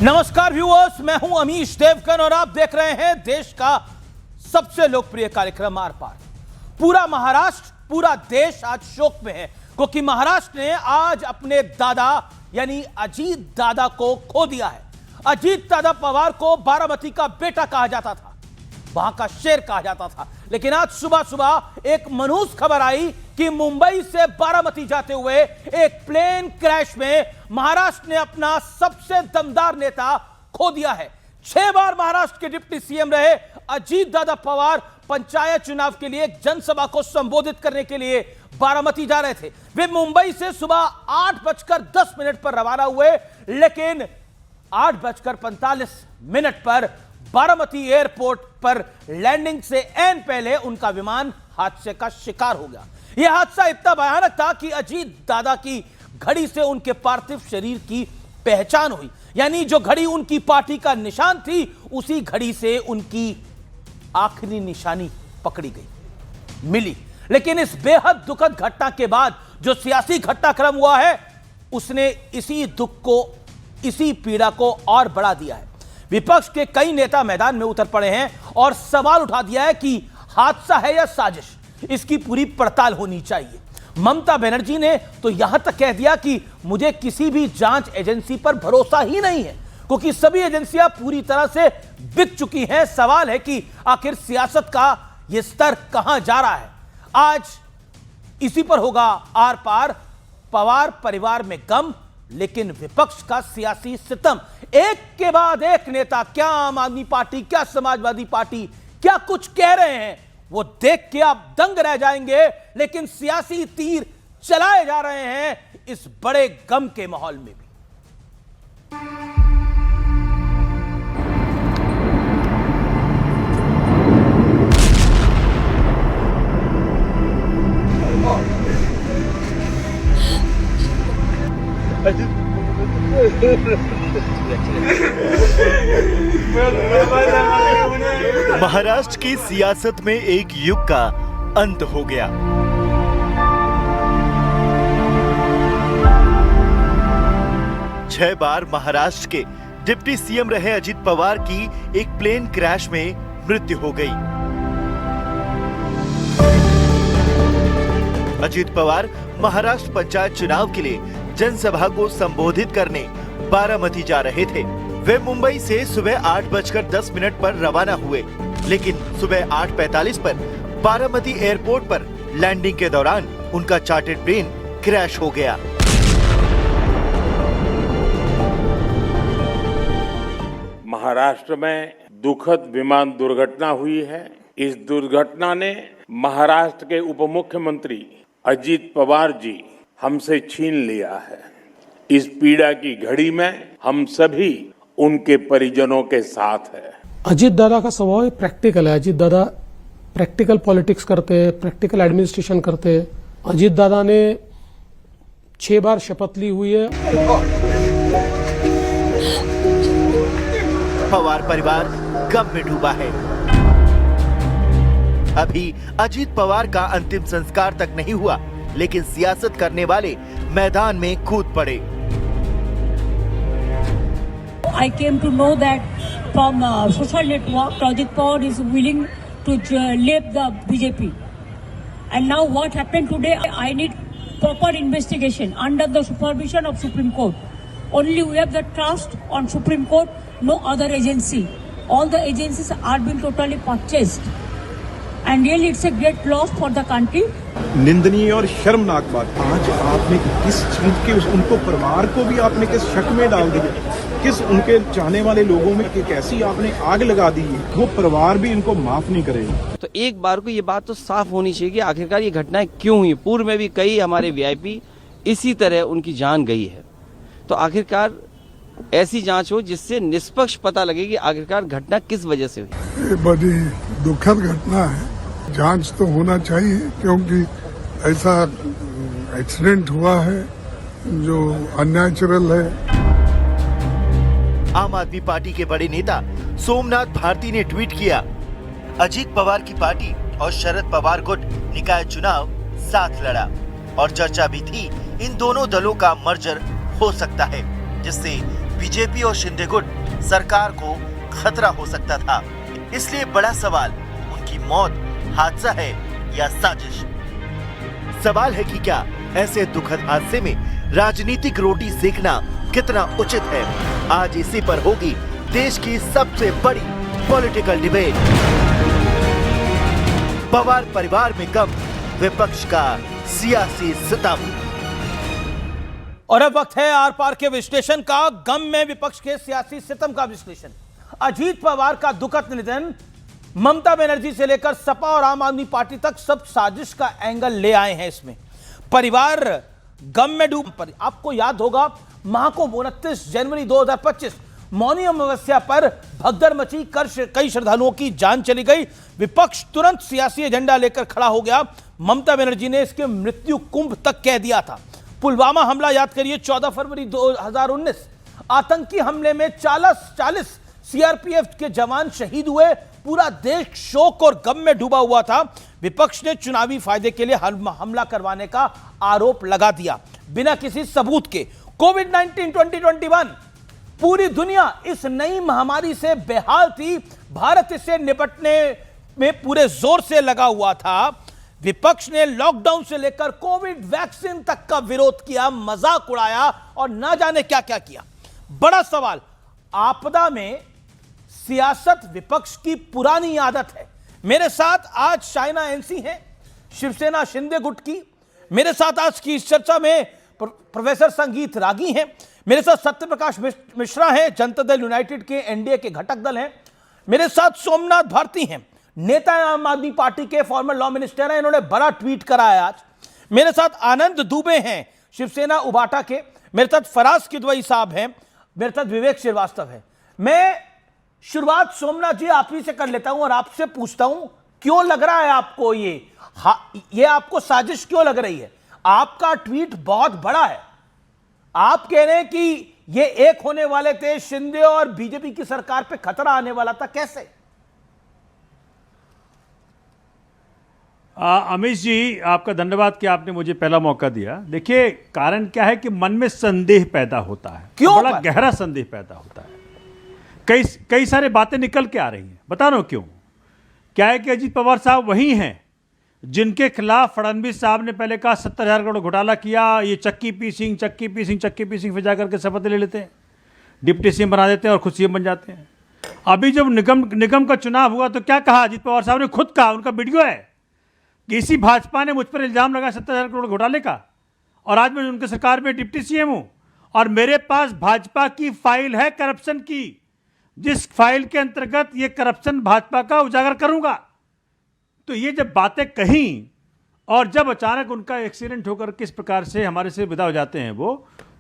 नमस्कार व्यूअर्स, मैं हूं अमीश देवगन और आप देख रहे हैं देश का सबसे लोकप्रिय कार्यक्रम आर पार। पूरा महाराष्ट्र, पूरा देश आज शोक में है क्योंकि महाराष्ट्र ने आज अपने दादा यानी अजीत दादा को खो दिया है। अजीत दादा पवार को बारामती का बेटा कहा जाता था, वहां का शेर कहा जाता था, लेकिन आज सुबह सुबह एक मनहूस खबर आई कि मुंबई से बारामती जाते हुए एक प्लेन क्रैश में महाराष्ट्र ने अपना सबसे दमदार नेता खो दिया है। 6 बार महाराष्ट्र के डिप्टी सीएम रहे अजीत दादा पवार पंचायत चुनाव के लिए एक जनसभा को संबोधित करने के लिए बारामती जा रहे थे। वे मुंबई से सुबह 8:10 पर रवाना हुए, लेकिन 8:45 पर बारामती एयरपोर्ट पर लैंडिंग से ऐन पहले उनका विमान हादसे का शिकार हो गया। यह हादसा इतना भयानक था कि अजीत दादा की घड़ी से उनके पार्थिव शरीर की पहचान हुई, यानी जो घड़ी उनकी पार्टी का निशान थी उसी घड़ी से उनकी आखिरी निशानी पकड़ी गई, मिली। लेकिन इस बेहद दुखद घटना के बाद जो सियासी घटनाक्रम हुआ है उसने इसी दुख को, इसी पीड़ा को और बढ़ा दिया है। विपक्ष के कई नेता मैदान में उतर पड़े हैं और सवाल उठा दिया है कि हादसा है या साजिश, इसकी पूरी पड़ताल होनी चाहिए। ममता बनर्जी ने तो यहां तक कह दिया कि मुझे किसी भी जांच एजेंसी पर भरोसा ही नहीं है क्योंकि सभी एजेंसियां पूरी तरह से बिक चुकी हैं। सवाल है कि आखिर सियासत का यह स्तर कहां जा रहा है। आज इसी पर होगा आर पार। पवार परिवार में गम, लेकिन विपक्ष का सियासी सितम। एक के बाद एक नेता, क्या आम आदमी पार्टी, क्या समाजवादी पार्टी, क्या कुछ कह रहे हैं, वो देख के आप दंग रह जाएंगे। लेकिन सियासी तीर चलाए जा रहे हैं इस बड़े गम के माहौल में भी। महाराष्ट्र की सियासत में एक युग का अंत हो गया। छह बार महाराष्ट्र के डिप्टी सीएम रहे अजीत पवार की एक प्लेन क्रैश में मृत्यु हो गई। अजीत पवार महाराष्ट्र पंचायत चुनाव के लिए जनसभा को संबोधित करने बारामती जा रहे थे। वे मुंबई से सुबह 8:10 पर रवाना हुए, लेकिन सुबह 8:45 पर बारामती एयरपोर्ट पर लैंडिंग के दौरान उनका चार्टर्ड प्लेन क्रैश हो गया। महाराष्ट्र में दुखद विमान दुर्घटना हुई है। इस दुर्घटना ने महाराष्ट्र के उप मुख्यमंत्री अजीत पवार जी हमसे छीन लिया है। इस पीड़ा की घड़ी में हम सभी उनके परिजनों के साथ है। अजीत दादा का स्वभाव प्रैक्टिकल है। अजीत दादा प्रैक्टिकल पॉलिटिक्स करते हैं, प्रैक्टिकल एडमिनिस्ट्रेशन करते हैं। अजीत दादा ने 6 बार शपथ ली हुई है। पवार परिवार गम में डूबा है। अभी अजीत पवार का अंतिम संस्कार तक नहीं हुआ, लेकिन सियासत करने वाले मैदान में कूद पड़े। I came to know that from social network, Ajit Pawar is willing to leave the BJP. And now what happened today? I need proper investigation under the supervision of Supreme Court. Only we have the trust on Supreme Court, no other agency. All the agencies are being totally purchased. And really it's a great loss for the country. निंदनीय और शर्मनाक बात। आज आपने किस चीज के उनको परिवार को भी आपने किस शक में डाल दिया, किस उनके चाहने वाले लोगों में कि कैसी आपने आग लगा दी है, वो परिवार भी इनको माफ नहीं करेगा। तो एक बार को ये बात तो साफ होनी चाहिए कि आखिरकार ये घटनाएं क्यों हुई। पूर्व में भी कई हमारे वीआईपी इसी तरह उनकी जान गई है। तो आखिरकार ऐसी जांच हो जिससे निष्पक्ष पता लगे कि आखिरकार घटना किस वजह से हुई। ये बड़ी दुखद घटना है। जांच तो होना चाहिए क्योंकि ऐसा एक्सीडेंट हुआ है जो अननेचुरल है। आम आदमी पार्टी के बड़े नेता सोमनाथ भारती ने ट्वीट किया, अजीत पवार की पार्टी और शरद पवार गुट निकाय चुनाव साथ लड़ा और चर्चा भी थी इन दोनों दलों का मर्जर हो सकता है, जिससे बीजेपी और शिंदे गुट सरकार को खतरा हो सकता था। इसलिए बड़ा सवाल, उनकी मौत हादसा है या साजिश? सवाल है कि क्या ऐसे दुखद हादसे में राजनीतिक रोटी सेकना कितना उचित है? आज इसी पर होगी देश की सबसे बड़ी पॉलिटिकल डिबेट। पवार परिवार में गम, विपक्ष का सियासी सितम। और अब वक्त है आर पार के विश्लेषण का। गम में विपक्ष के सियासी सितम का विश्लेषण। अजीत पवार का दुखद निधन, ममता बनर्जी से लेकर सपा और आम आदमी पार्टी तक सब साजिश का एंगल ले आए हैं। इसमें परिवार गम में डूब। आपको याद होगा महाकुंभ 29 जनवरी 2025 मौनी अमावस्या पर भगदड़ मची, कई श्रद्धालुओं की जान चली गई। विपक्ष तुरंत सियासी एजेंडा लेकर खड़ा हो गया। ममता बनर्जी ने इसके मृत्यु कुंभ तक कह दिया था। पुलवामा हमला याद करिए, 14 फरवरी 2019 आतंकी हमले में 40 सीआरपीएफ के जवान शहीद हुए। पूरा देश शोक और गम में डूबा हुआ था। विपक्ष ने चुनावी फायदे के लिए हमला करवाने का आरोप लगा दिया बिना किसी सबूत के। कोविड-19 2021, पूरी दुनिया इस नई महामारी से बेहाल थी। भारत इससे निपटने में पूरे जोर से लगा हुआ था। विपक्ष ने लॉकडाउन से लेकर कोविड वैक्सीन तक का विरोध किया, मजाक उड़ाया और ना जाने क्या क्या किया। बड़ा सवाल, आपदा में सियासत विपक्ष की पुरानी आदत है। मेरे साथ आज शाइना एनसी हैं, शिवसेना शिंदे गुट की। मेरे साथ आज की इस चर्चा में प्रोफेसर संगीत रागी हैं। मेरे साथ सत्यप्रकाश मिश्रा हैं, जनता दल यूनाइटेड के एनडीए के घटक दल हैं। मेरे साथ सोमनाथ भारती हैं, नेता आम आदमी पार्टी के, फॉर्मर लॉ मिनिस्टर हैं। इन्होंने बड़ा ट्वीट करा है आज। मेरे साथ आनंद दुबे हैं, शिवसेना उबाटा के। मेरे साथ फराज किदवई साहब हैं। मेरे साथ विवेक श्रीवास्तव है। मैं शुरुआत सोमनाथ जी आप ही से कर लेता हूं और आपसे पूछता हूं, क्यों लग रहा है आपको ये आपको साजिश क्यों लग रही है? आपका ट्वीट बहुत बड़ा है। आप कह रहे हैं कि ये एक होने वाले थे, शिंदे और बीजेपी की सरकार पे खतरा आने वाला था। कैसे? अमित जी, आपका धन्यवाद कि आपने मुझे पहला मौका दिया। देखिए, कारण क्या है कि मन में संदेह पैदा होता है। क्यों? बड़ा गहरा संदेह पैदा होता है। कई सारे बातें निकल के आ रही हैं। बता रहा हूं क्यों। क्या है कि अजीत पवार साहब वही हैं जिनके खिलाफ फडणवीस साहब ने पहले कहा 70,000 करोड़ घोटाला किया, ये चक्की पीसिंग फिर जाकर के शपथ ले लेते हैं, डिप्टी सीएम बना देते हैं और खुद सीएम बन जाते हैं। अभी जब निगम का चुनाव हुआ तो क्या कहा अजीत पवार साहब ने? खुद कहा, उनका वीडियो है कि इसी भाजपा ने मुझ पर इल्जाम लगाया 70,000 करोड़ घोटाले का, और आज मैं उनकी सरकार में डिप्टी सीएम हूं और मेरे पास भाजपा की फाइल है करप्शन की, जिस फाइल के अंतर्गत ये करप्शन भाजपा का उजागर करूंगा। तो ये जब बातें कहीं और जब अचानक उनका एक्सीडेंट होकर किस प्रकार से हमारे से विदा हो जाते हैं वो,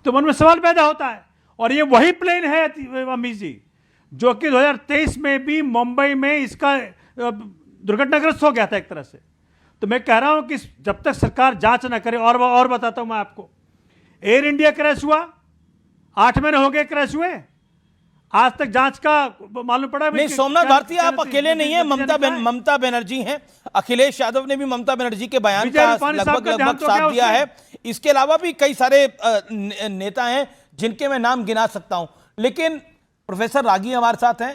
तो मन में सवाल पैदा होता है। और ये वही प्लेन है अमित जी जो कि 2023 में भी मुंबई में इसका दुर्घटनाग्रस्त हो गया था एक तरह से। तो मैं कह रहा हूं कि जब तक सरकार जांच ना करे, और बताता हूं मैं आपको, एयर इंडिया क्रैश हुआ, 8 महीने हो गए क्रैश हुए, आज तक जांच का मालूम पड़ा नहीं। सोमनाथ भारती, आप अकेले नहीं है, ममता बनर्जी हैं। अखिलेश यादव ने भी ममता बनर्जी के बयान का लगभग साथ दिया है। इसके अलावा भी कई सारे नेता हैं जिनके मैं नाम गिना सकता हूं। लेकिन प्रोफेसर रागी हमारे साथ हैं।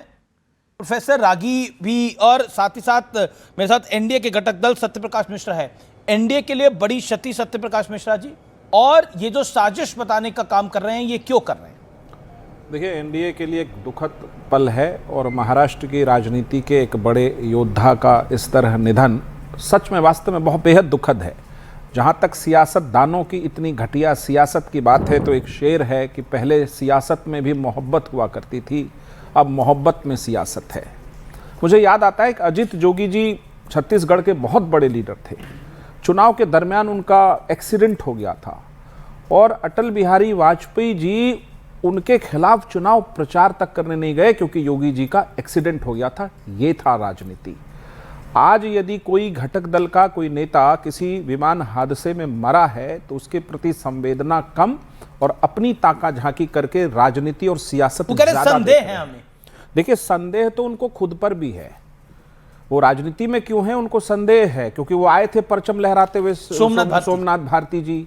प्रोफेसर रागी भी, और साथ ही साथ मेरे साथ एनडीए के घटक दल सत्यप्रकाश मिश्रा है। एनडीए के लिए बड़ी क्षति सत्यप्रकाश मिश्रा जी, और ये जो साजिश बताने का काम कर रहे हैं, ये क्यों कर रहे हैं? देखिए, एनडीए के लिए एक दुखद पल है और महाराष्ट्र की राजनीति के एक बड़े योद्धा का इस तरह निधन सच में वास्तव में बहुत बेहद दुखद है। जहाँ तक सियासतदानों की इतनी घटिया सियासत की बात है, तो एक शेर है कि पहले सियासत में भी मोहब्बत हुआ करती थी, अब मोहब्बत में सियासत है। मुझे याद आता है कि अजीत जोगी जी छत्तीसगढ़ के बहुत बड़े लीडर थे। चुनाव के दरमियान उनका एक्सीडेंट हो गया था और अटल बिहारी वाजपेयी जी उनके खिलाफ चुनाव प्रचार तक करने नहीं गए क्योंकि योगी जी का एक्सीडेंट हो गया था। ये था राजनीति। आज यदि कोई घटक दल का कोई नेता किसी विमान हादसे में मरा है तो उसके प्रति संवेदना कम और अपनी ताका झांकी करके राजनीति और सियासत संदेह है हमें। देखिए, संदेह तो उनको खुद पर भी है। वो राजनीति में क्यों है, उनको संदेह है क्योंकि वो आए थे परचम लहराते हुए, सोमनाथ भारती जी,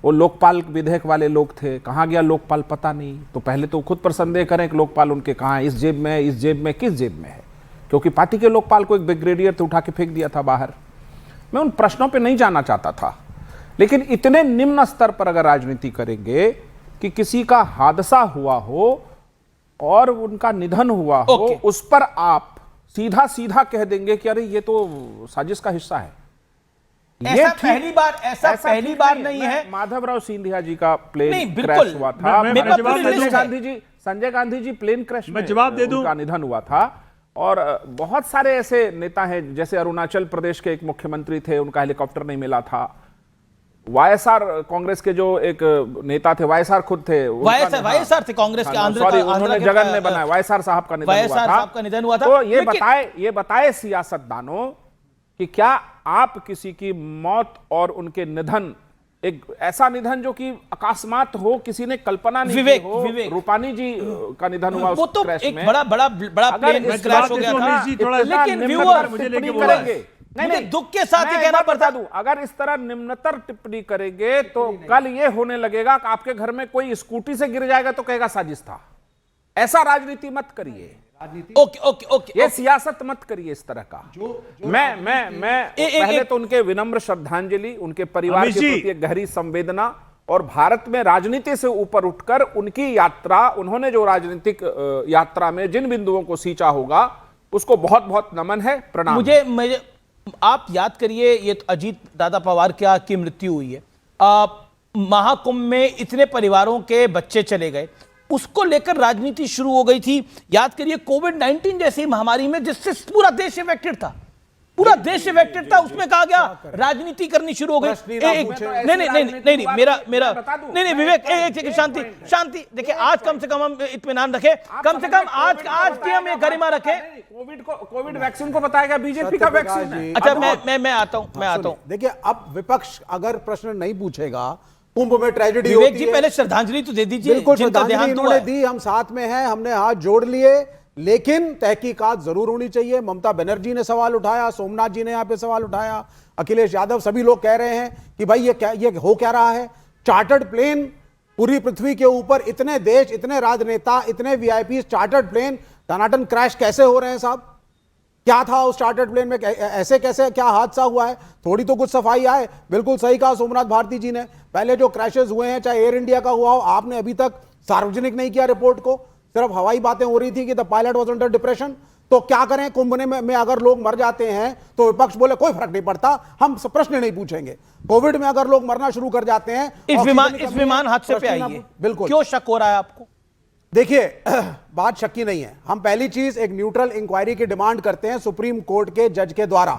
वो लोकपाल विधेयक वाले लोग थे, कहाँ गया लोकपाल पता नहीं। तो पहले तो खुद पर संदेह करें कि लोकपाल उनके कहाँ है, इस जेब में है, इस जेब में, किस जेब में है, क्योंकि पार्टी के लोकपाल को एक ब्रिगेडियर थे उठा के फेंक दिया था बाहर। मैं उन प्रश्नों पे नहीं जाना चाहता था, लेकिन इतने निम्न स्तर पर अगर राजनीति करेंगे कि किसी का हादसा हुआ हो और उनका निधन हुआ हो, उस पर आप सीधा सीधा कह देंगे कि अरे ये तो साजिश का हिस्सा है। ऐसा पहली बार नहीं है। माधवराव सिंधिया जी का प्लेन नहीं, क्रैश हुआ था, मैं संजय गांधी जी प्लेन क्रैश में जवाब दे दूं, उनका निधन हुआ था। और बहुत सारे ऐसे नेता हैं, जैसे अरुणाचल प्रदेश के एक मुख्यमंत्री थे, उनका हेलीकॉप्टर नहीं मिला था। वाईएसआर कांग्रेस के जो एक नेता थे, वाईएसआर खुद थे, वाईएसआर थे कांग्रेस के, उन्होंने जगन में बनाया, वाईएसआर साहब का निधन हुआ था। तो ये बताए सियासतदानों कि क्या आप किसी की मौत और उनके निधन, एक ऐसा निधन जो कि अकस्मात हो, किसी ने कल्पना नहीं की हो, रूपानी जी का निधन हुआ वो तो एक बड़ा प्लेन क्रैश हो गया था। लेकिन व्यूअर्स नहीं, दुख के साथ ही कहना बता दूं, अगर इस तरह निम्नतर टिप्पणी करेंगे तो कल ये होने लगेगा कि आपके घर में कोई स्कूटी से गिर जाएगा तो कहेगा साजिश था। ऐसा राजनीति मत करिए, ओके ये सियासत मत करिए इस तरह का। मैं पहले तो उनके विनम्र श्रद्धांजलि, उनके परिवार के प्रति एक गहरी संवेदना, और भारत में राजनीति से ऊपर उठकर उनकी यात्रा, उन्होंने जो राजनीतिक यात्रा में जिन बिंदुओं को सींचा होगा उसको बहुत बहुत नमन है, प्रणाम। मुझे आप याद करिए, ये तो अजीत दादा पवार की मृत्यु हुई है, महाकुंभ में इतने परिवारों के बच्चे चले गए, उसको लेकर राजनीति शुरू हो गई थी। याद करिए कोविड-19 जैसी महामारी में, जिससे पूरा देश इफेक्टेड था, उसमें कहा गया राजनीति करनी शुरू हो गई। नहीं विवेक, एक शांति। देखिए, आज कम से कम हम इत्मीनान रखें, कम से कम आज की हम ये गरिमा रखें। कोविड वैक्सीन को बताएगा बीजेपी का वैक्सीन है। अच्छा, मैं आता हूं। देखिए, अब विपक्ष अगर प्रश्न नहीं पूछेगा, कुंभ में ट्रेजेडी विवेक होती जी है, पहले श्रद्धांजलि तो दे दीजिए। बिल्कुल, श्रद्धांजलि इन्होंने दी, हम साथ में हैं, हमने हाथ जोड़ लिए, लेकिन तहकीकात जरूर होनी चाहिए। ममता बनर्जी ने सवाल उठाया, सोमनाथ जी ने यहां पे सवाल उठाया, अखिलेश यादव, सभी लोग कह रहे हैं कि भाई ये हो क्या रहा है। चार्टर्ड प्लेन पूरी पृथ्वी के ऊपर, इतने देश, इतने राजनेता, इतने वीआईपी, चार्टर्ड प्लेन टनाटन क्रैश कैसे हो रहे हैं साहब? क्या था उस चार्टर्ड प्लेन में? ऐसे कैसे, क्या हादसा हुआ है? थोड़ी तो कुछ सफाई आए। बिल्कुल सही कहा सोमनाथ भारती जी ने, पहले जो क्रैशेस हुए हैं, चाहे एयर इंडिया का हुआ हो, आपने अभी तक सार्वजनिक नहीं किया रिपोर्ट को, सिर्फ हवाई बातें हो रही थी कि the pilot was under depression. तो क्या करें, कुंभ में अगर लोग मर जाते हैं तो विपक्ष बोले कोई फर्क नहीं पड़ता, हम प्रश्न नहीं पूछेंगे। कोविड में अगर लोग मरना शुरू कर जाते हैं, इस विमान हादसे पे आइए, बिल्कुल क्यों शक हो रहा है आपको? देखिए, बात शक की नहीं है। हम पहली चीज एक न्यूट्रल इंक्वायरी की डिमांड करते हैं सुप्रीम कोर्ट के जज के द्वारा,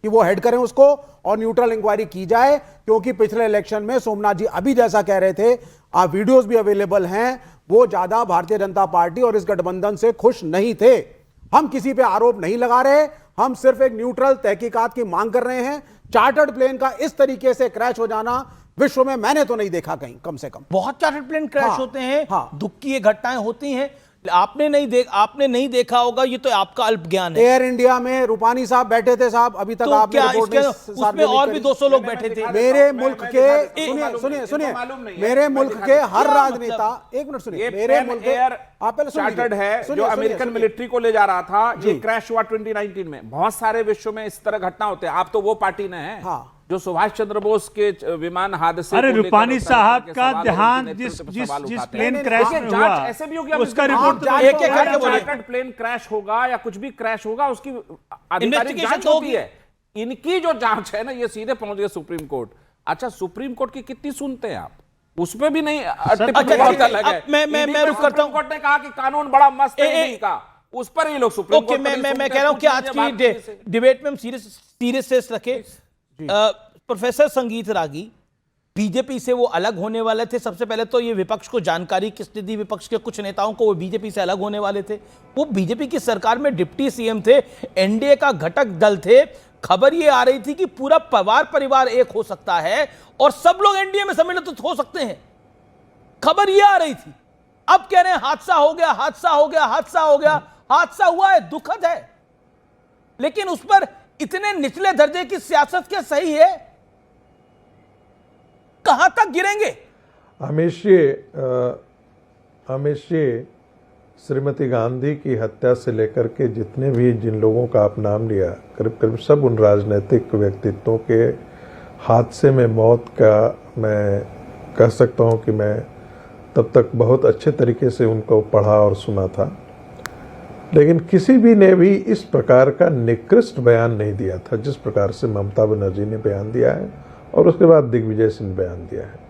कि वो हेड करें उसको और न्यूट्रल इंक्वायरी की जाए, क्योंकि पिछले इलेक्शन में सोमनाथ जी अभी जैसा कह रहे थे, आप वीडियोस भी अवेलेबल हैं, वो ज्यादा भारतीय जनता पार्टी और इस गठबंधन से खुश नहीं थे। हम किसी पे आरोप नहीं लगा रहे, हम सिर्फ एक न्यूट्रल तहकीकात की मांग कर रहे हैं। चार्टर्ड प्लेन का इस तरीके से क्रैश हो जाना विश्व में मैंने तो नहीं देखा कहीं, कम से कम। बहुत चार्टर्ड प्लेन क्रैश होते हैं, दुख की ये घटनाएं होती हैं, आपने नहीं देखा होगा, ये तो आपका अल्प ज्ञान है। एयर इंडिया में रूपानी साहब बैठे थे साहब, अभी तक तो आपने उसमें और भी 200 लोग बैठे थे। मेरे मुल्क के सुनिए मेरे मुल्क के हर राजनेता, एक मिनट सुनिए, मेरे मुल्क के आप पहले चार्टर्ड है जो अमेरिकन मिलिट्री को ले जा रहा था, ये क्रैश हुआ 2019 में। बहुत सारे विश्व में इस तरह घटना होते हैं। आप तो वो पार्टी ने हैं जो सुभाष चंद्र बोस के विमान हादसे, अरे रूपानी साहब का ध्यान जिस प्लेन क्रैश में हुआ, ऐसे भी होगी उसका रिपोर्ट एक एक करके बोलिए। प्लेन क्रैश होगा या कुछ भी क्रैश होगा, उसकी आधिकारिक जांच होती है। इनकी जो जांच है ना, ये सीधे पहुंच गए सुप्रीम कोर्ट। अच्छा, सुप्रीम कोर्ट की कितनी सुनते हैं आप? उसमें भी नहीं। मैं रुक करता हूं। कोर्ट ने कहा कि कानून बड़ा मस्त है का, उस पर ये लोग सुप्रीम कोर्ट। मैं कह रहा हूं कि आज की डिबेट में हम सीरियस रखे। प्रोफेसर संगीत रागी, बीजेपी से वो अलग होने वाले थे। सबसे पहले तो ये विपक्ष को जानकारी किसने दी? विपक्ष के कुछ नेताओं को वो बीजेपी से अलग होने वाले थे। वो बीजेपी की सरकार में डिप्टी सीएम थे, एनडीए का घटक दल थे। खबर ये आ रही थी कि पूरा परिवार एक हो सकता है और सब लोग एनडीए में सम्मिलित हो सकते हैं। खबर ये आ रही थी। अब कह रहे हैं हादसा हो गया। हादसा हुआ है, दुखद है, लेकिन उस पर इतने निचले दर्जे की सियासत क्या सही है? कहां तक गिरेंगे? हमेशा श्रीमती गांधी की हत्या से लेकर के जितने भी जिन लोगों का आप नाम लिया, करीब करीब सब उन राजनीतिक व्यक्तित्वों के हादसे में मौत का मैं कह सकता हूं कि मैं तब तक बहुत अच्छे तरीके से उनको पढ़ा और सुना था, लेकिन किसी भी ने भी इस प्रकार का निकृष्ट बयान नहीं दिया था जिस प्रकार से ममता बनर्जी ने बयान दिया है और उसके बाद दिग्विजय सिंह ने बयान दिया है।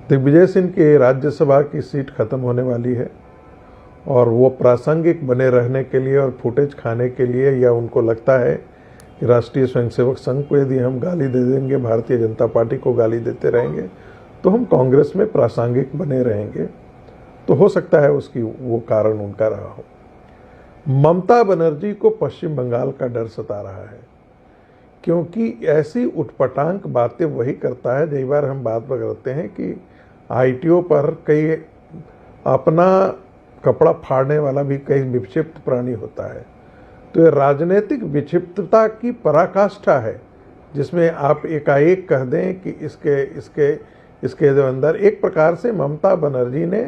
दिग्विजय सिंह की राज्यसभा की सीट खत्म होने वाली है और वो प्रासंगिक बने रहने के लिए और फुटेज खाने के लिए, या उनको लगता है कि राष्ट्रीय स्वयंसेवक संघ को यदि हम गाली दे देंगे, भारतीय जनता पार्टी को गाली देते रहेंगे, तो हम कांग्रेस में प्रासंगिक बने रहेंगे, तो हो सकता है उसकी वो कारण उनका रहा हो। ममता बनर्जी को पश्चिम बंगाल का डर सता रहा है, क्योंकि ऐसी उटपटांग बातें वही करता है। कई बार हम बात करते हैं कि आईटीओ पर कई अपना कपड़ा फाड़ने वाला भी कई विक्षिप्त प्राणी होता है, तो ये राजनीतिक विक्षिप्तता की पराकाष्ठा है, जिसमें आप एकाएक कह दें कि इसके जो अंदर एक प्रकार से ममता बनर्जी ने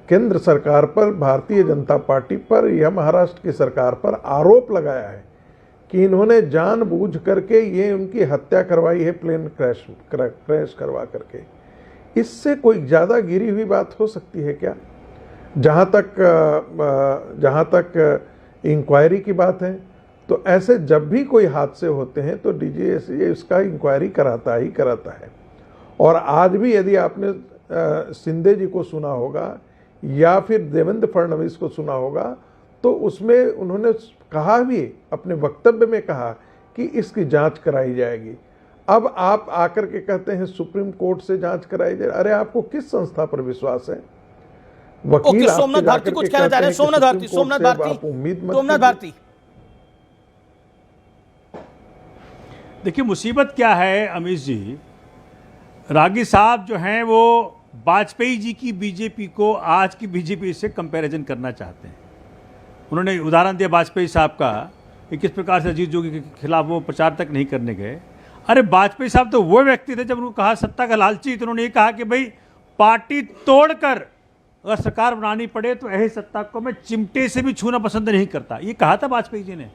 केंद्र सरकार पर, भारतीय जनता पार्टी पर या महाराष्ट्र की सरकार पर आरोप लगाया है कि इन्होंने जानबूझ करके ये उनकी हत्या करवाई है, प्लेन क्रैश करवा करके। इससे कोई ज़्यादा गिरी हुई बात हो सकती है क्या? जहाँ तक इंक्वायरी की बात है, तो ऐसे जब भी कोई हादसे होते हैं तो डीजीएसए इसका इंक्वायरी कराता है। और आज भी यदि आपने शिंदे जी को सुना होगा या फिर देवेंद्र फडणवीस को सुना होगा, तो उसमें उन्होंने कहा भी, अपने वक्तव्य में कहा कि इसकी जांच कराई जाएगी। अब आप आकर के कहते हैं सुप्रीम कोर्ट से जांच कराई जाए। अरे आपको किस संस्था पर विश्वास है? वकील सोमनाथ भारती कुछ कहना चाह रहे हैं। सोमनाथ भारती देखिए, मुसीबत क्या है अमीश जी, रागी साहब जो हैं वो वाजपेयी जी की बीजेपी को आज की बीजेपी से कंपैरिजन करना चाहते हैं। उन्होंने उदाहरण दिया वाजपेयी साहब का कि किस प्रकार से अजीत जोगी के खिलाफ वो प्रचार तक नहीं करने गए। अरे वाजपेयी साहब तो वो व्यक्ति थे, जब उनको कहा सत्ता का लालची, तो उन्होंने ये कहा कि भाई पार्टी तोड़कर अगर सरकार बनानी पड़े तो ऐसी सत्ता को मैं चिमटे से भी छूना पसंद नहीं करता, ये कहा था वाजपेयी जी ने।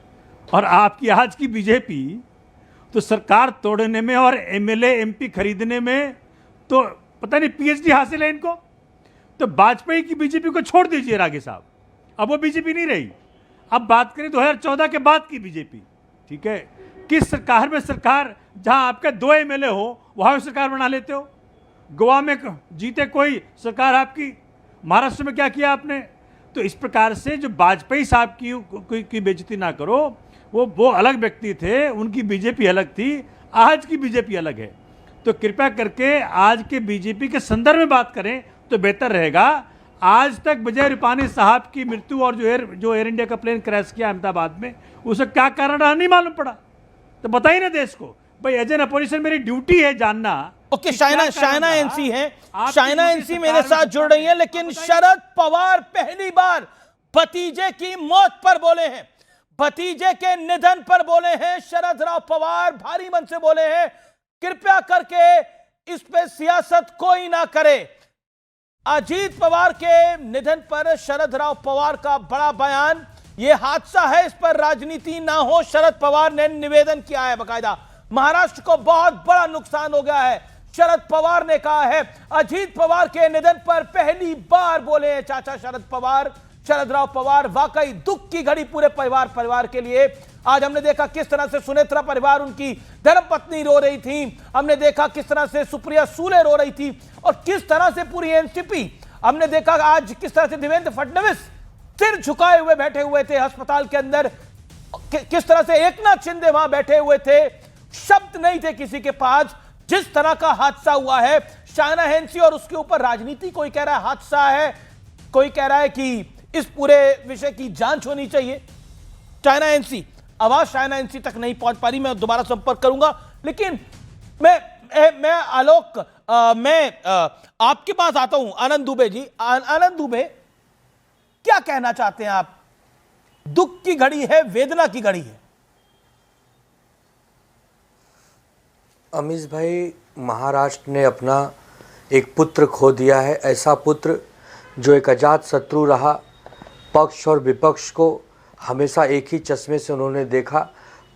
और आपकी आज की बीजेपी तो सरकार तोड़ने में और एमएलए एमपी खरीदने में तो पता नहीं पीएचडी हासिल है इनको। तो वाजपेयी की बीजेपी को छोड़ दीजिए रागी साहब, अब वो बीजेपी नहीं रही। अब बात करें 2014 के बाद की बीजेपी, ठीक है, किस सरकार में सरकार जहां आपके 2 एमएलए हो वहां सरकार बना लेते हो। गोवा में जीते कोई सरकार आपकी, महाराष्ट्र में क्या किया आपने। तो इस प्रकार से जो वाजपेयी साहब की बेइज्जती ना करो, वो अलग व्यक्ति थे, उनकी बीजेपी अलग थी, आज की बीजेपी अलग है। तो कृपया करके आज के बीजेपी के संदर्भ में बात करें तो बेहतर रहेगा। आज तक विजय रूपानी साहब की मृत्यु और जो एयर इंडिया का प्लेन क्रैश किया अहमदाबाद में, उसका क्या कारण रहा नहीं मालूम पड़ा, तो बताइए ना देश को। भाई एज एन अपोजिशन मेरी ड्यूटी है जानना। ओके, शाइना एनसी है, शाइना एनसी मेरे साथ जुड़ रही है, लेकिन शरद पवार पहली बार भतीजे की मौत पर बोले हैं, भतीजे के निधन पर बोले हैं। शरद राव पवार भारी मन से बोले हैं, कृपया करके इस पे सियासत कोई ना करे। अजीत पवार के निधन पर शरद राव पवार का बड़ा बयान, यह हादसा है, इस पर राजनीति ना हो, शरद पवार ने निवेदन किया है बकायदा। महाराष्ट्र को बहुत बड़ा नुकसान हो गया है, शरद पवार ने कहा है। अजीत पवार के निधन पर पहली बार बोले हैं चाचा शरद पवार, शरद राव पवार। वाकई दुख की घड़ी पूरे परिवार के लिए। आज हमने देखा किस तरह से सुनेत्रा परिवार, उनकी धर्मपत्नी रो रही थी, हमने देखा किस तरह से सुप्रिया सुले रो रही थी, और किस तरह से पूरी एनसीपी, हमने देखा आज किस तरह से देवेंद्र फडणवीस सिर झुकाए हुए बैठे हुए थे अस्पताल के अंदर, किस तरह से एकनाथ शिंदे वहां बैठे हुए थे, शब्द नहीं थे किसी के पास। जिस तरह का हादसा हुआ है, शाइना एनसी और उसके ऊपर राजनीति, कोई कह रहा है हादसा है, कोई कह रहा है कि इस पूरे विषय की जांच होनी चाहिए। शाइना एनसी, आवाज शाइना एनसी तक नहीं पहुंच पा रही, मैं दोबारा संपर्क करूंगा। लेकिन मैं आलोक, मैं आपके पास आता हूं। आनंद दुबे जी, आनंद दुबे, क्या कहना चाहते हैं आप? दुख की घड़ी है, वेदना की घड़ी है। अमीश भाई, महाराष्ट्र ने अपना एक पुत्र खो दिया है, ऐसा पुत्र जो एक अजात शत्रु रहा। पक्ष और विपक्ष को हमेशा एक ही चश्मे से उन्होंने देखा,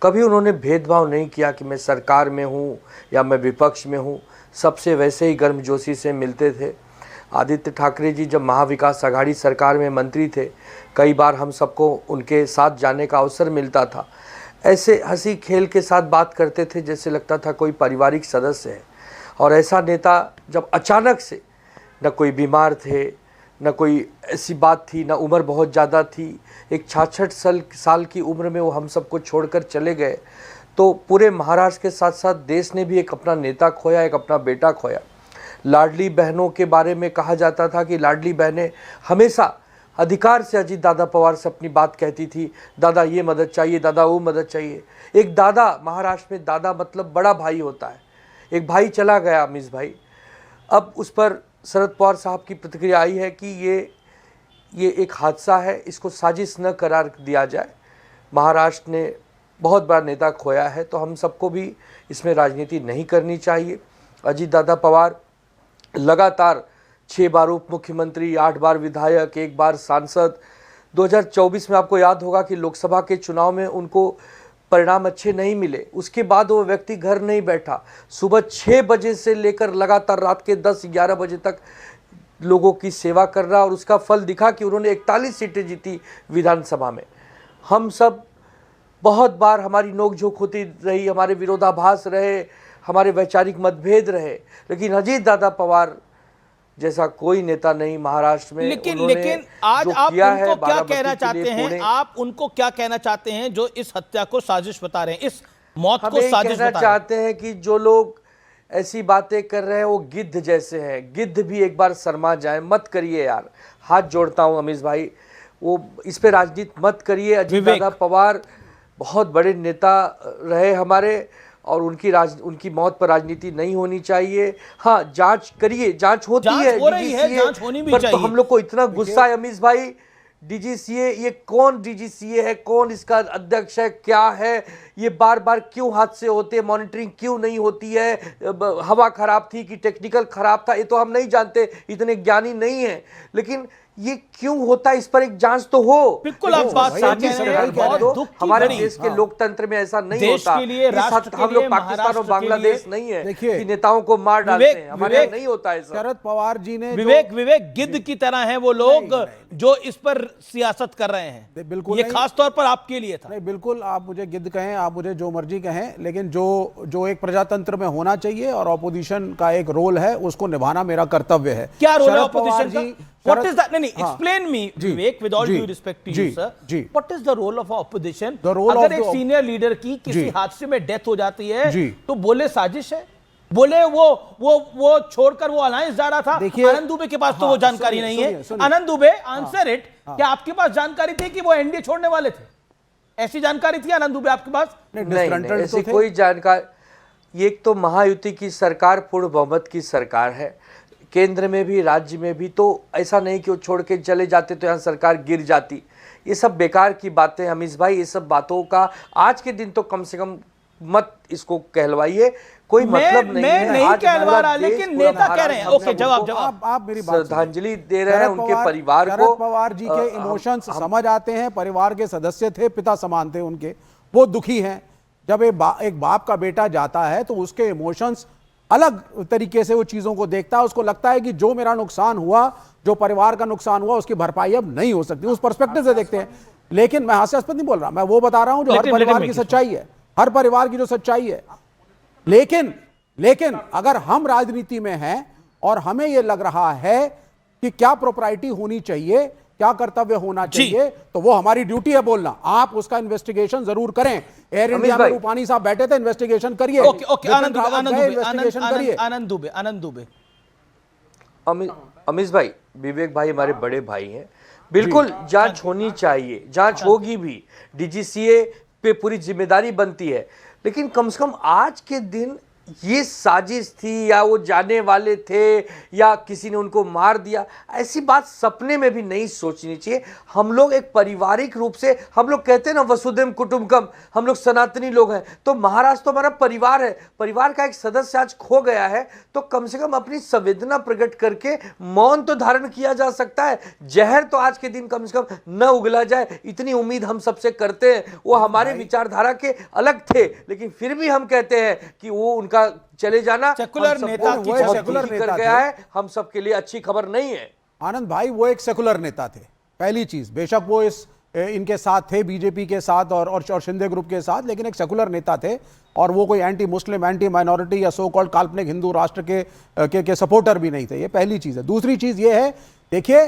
कभी उन्होंने भेदभाव नहीं किया कि मैं सरकार में हूँ या मैं विपक्ष में हूँ। सबसे वैसे ही गर्मजोशी से मिलते थे। आदित्य ठाकरे जी जब महाविकास आघाड़ी सरकार में मंत्री थे, कई बार हम सबको उनके साथ जाने का अवसर मिलता था। ऐसे हंसी खेल के साथ बात करते थे जैसे लगता था कोई पारिवारिक सदस्य है। और ऐसा नेता जब अचानक से, न कोई बीमार थे, न कोई ऐसी बात थी, न उम्र बहुत ज़्यादा थी, एक 66 साल की उम्र में वो हम सबको छोड़कर चले गए, तो पूरे महाराष्ट्र के साथ साथ देश ने भी एक अपना नेता खोया, एक अपना बेटा खोया। लाडली बहनों के बारे में कहा जाता था कि लाडली बहनें हमेशा अधिकार से अजीत दादा पवार से अपनी बात कहती थी, दादा ये मदद चाहिए, दादा वो मदद चाहिए। एक दादा, महाराष्ट्र में दादा मतलब बड़ा भाई होता है। एक भाई चला गया अमीश भाई। अब उस पर शरद पवार साहब की प्रतिक्रिया आई है कि ये एक हादसा है, इसको साजिश न करार दिया जाए। महाराष्ट्र ने बहुत बड़ा नेता खोया है, तो हम सबको भी इसमें राजनीति नहीं करनी चाहिए। अजीत दादा पवार लगातार 6 बार उप मुख्यमंत्री, 8 बार विधायक, 1 बार सांसद। 2024 में आपको याद होगा कि लोकसभा के चुनाव में उनको परिणाम अच्छे नहीं मिले। उसके बाद वो व्यक्ति घर नहीं बैठा, सुबह 6 बजे से लेकर लगातार रात के 10-11 बजे तक लोगों की सेवा कर रहा, और उसका फल दिखा कि उन्होंने 41 सीटें जीती विधानसभा में। हम सब बहुत बार हमारी नोकझोंक होती रही, हमारे विरोधाभास रहे, हमारे वैचारिक मतभेद रहे, लेकिन अजीत दादा पवार जैसा कोई नेता नहीं महाराष्ट्र में। लेकिन आज आप उनको क्या कहना चाहते हैं? आप उनको क्या कहना चाहते हैं जो इस हत्या को साजिश बता रहे हैं, इस मौत को साजिश बता रहे हैं? चाहते हैं कि जो लोग ऐसी बातें कर रहे हैं वो गिद्ध जैसे हैं। गिद्ध भी एक बार शर्मा जाए। मत करिए यार, हाथ जोड़ता हूं अमीश भाई, वो इस पे राजनीति मत करिए। अजीत दादा पवार बहुत बड़े नेता रहे हमारे, और उनकी मौत पर राजनीति नहीं होनी चाहिए। हाँ, जांच करिए, जांच होती है, हो रही है, जांच होनी भी चाहिए। तो हम लोग को इतना गुस्सा है अमीश भाई, डीजीसीए, ये कौन डीजीसीए है, कौन इसका अध्यक्ष है, क्या है, ये बार बार क्यों हादसे होते हैं, मॉनिटरिंग क्यों नहीं होती है, हवा खराब थी कि टेक्निकल खराब था, ये तो हम नहीं जानते, इतने ज्ञानी नहीं है, लेकिन ये क्यों होता है इस पर एक जांच तो हो। बिल्कुल आप बात सही कह रहे हैं, बहुत दुख की हमारे घड़ी। देश के लोकतंत्र में ऐसा नहीं देश होता। के लिए, राष्ट्र के हम लोग लिए, पाकिस्तान और बांग्लादेश नहीं है देखिए, कि नेताओं को मार डालते हैं, हमारे यहाँ नहीं होता ऐसा। शरद पवार जी ने विवेक गिद्ध की तरह हैं वो लोग जो इस पर सियासत कर रहे हैं। बिल्कुल ये खास तौर पर आपके लिए था। नहीं, बिल्कुल, आप मुझे गिद्ध कहें, आप मुझे जो मर्जी कहें, लेकिन जो एक प्रजातंत्र में होना चाहिए और ऑपोजिशन का एक रोल है, उसको निभाना मेरा कर्तव्य है। क्या रोल है ऑपोजिशन का? What is that? नहीं, explain me, Vivek, with all जी, due respect to you, sir. जी, What is the role of opposition? The role अगर of एक the सीनियर लीडर की किसी जी, हादसे में डेथ हो जाती है, जी, तो बोले साजिश है, बोले वो छोड़कर वो अलायंस जा रहा था। आनंद दुबे के पास तो वो जानकारी नहीं है। आनंद दुबे, आंसर इट, क्या आपके पास जानकारी थी कि वो एनडीए छोड़ने वाले थे? ऐसी जानकारी थी आनंद दुबे आपके पास? नहीं, ऐसी कोई जानकारी। ये एक तो महायुति की सरकार, पूर्ण बहुमत की सरकार है, केंद्र में भी राज्य में भी, तो ऐसा नहीं कि वो छोड़ के चले जाते तो यहाँ सरकार गिर जाती। ये सब बेकार की बातें अमीश भाई, ये सब बातों का आज के दिन तो कम से कम मत इसको कहलवाइए, कोई मतलब नहीं है। नहीं कहलवा रहा, लेकिन नेता कह रहे हैं। ओके, जवाब आप मेरी बात श्रद्धांजलि दे रहे हैं उनके परिवार को। शरद पवार जी के इमोशंस समझ आते हैं, परिवार के सदस्य थे, पिता समान थे उनके, वो दुखी हैं। जब एक बाप का बेटा जाता है तो उसके इमोशंस अलग तरीके से वो चीजों को देखता है। उसको लगता है कि जो मेरा नुकसान हुआ, जो परिवार का नुकसान हुआ, उसकी भरपाई अब नहीं हो सकती, उस पर्सपेक्टिव से देखते हैं। लेकिन मैं हास्यास्पद नहीं बोल रहा, मैं वो बता रहा हूं जो हर परिवार की सच्चाई है, हर परिवार की जो सच्चाई है। लेकिन अगर हम राजनीति में हैं और हमें यह लग रहा है कि क्या प्रोप्राइटी होनी चाहिए, क्या कर्तव्य होना चाहिए, तो वो हमारी ड्यूटी है बोलना। आप उसका इन्वेस्टिगेशन जरूर करें। एयर इंडिया में रूपानी साहब बैठे थे, इन्वेस्टिगेशन करिए। आनंद दुबे, अमीश भाई, विवेक भाई हमारे बड़े भाई हैं, बिल्कुल जांच होनी चाहिए, जांच होगी भी, डीजीसीए पे पूरी जिम्मेदारी बनती है। लेकिन कम से कम आज के दिन ये साजिश थी या वो जाने वाले थे या किसी ने उनको मार दिया, ऐसी बात सपने में भी नहीं सोचनी चाहिए। हम लोग एक पारिवारिक रूप से, हम लोग कहते हैं ना वसुधैव कुटुंबकम, हम लोग सनातनी लोग हैं, तो महाराष्ट्र तो हमारा परिवार है, परिवार का एक सदस्य आज खो गया है, तो कम से कम अपनी संवेदना प्रकट करके मौन तो धारण किया जा सकता है। जहर तो आज के दिन कम से कम न उगला जाए, इतनी उम्मीद हम सबसे करते हैं। वो हमारे विचारधारा के अलग थे, लेकिन फिर भी हम कहते हैं कि वो उनका चले जाना सेकुलर नेता की सेकुलर कर गया है, हम सबके लिए अच्छी खबर नहीं है। आनंद भाई, वो एक सेकुलर नेता थे, पहली चीज। बेशक वो इनके साथ थे, बीजेपी के साथ और शिंदे ग्रुप के साथ, लेकिन एक सेकुलर नेता थे और वो कोई एंटी मुस्लिम, एंटी माइनॉरिटी या सो कॉल्ड काल्पनिक हिंदू राष्ट्र के सपोर्टर भी नहीं थे। ये पहली चीज है। दूसरी चीज ये है, देखिए,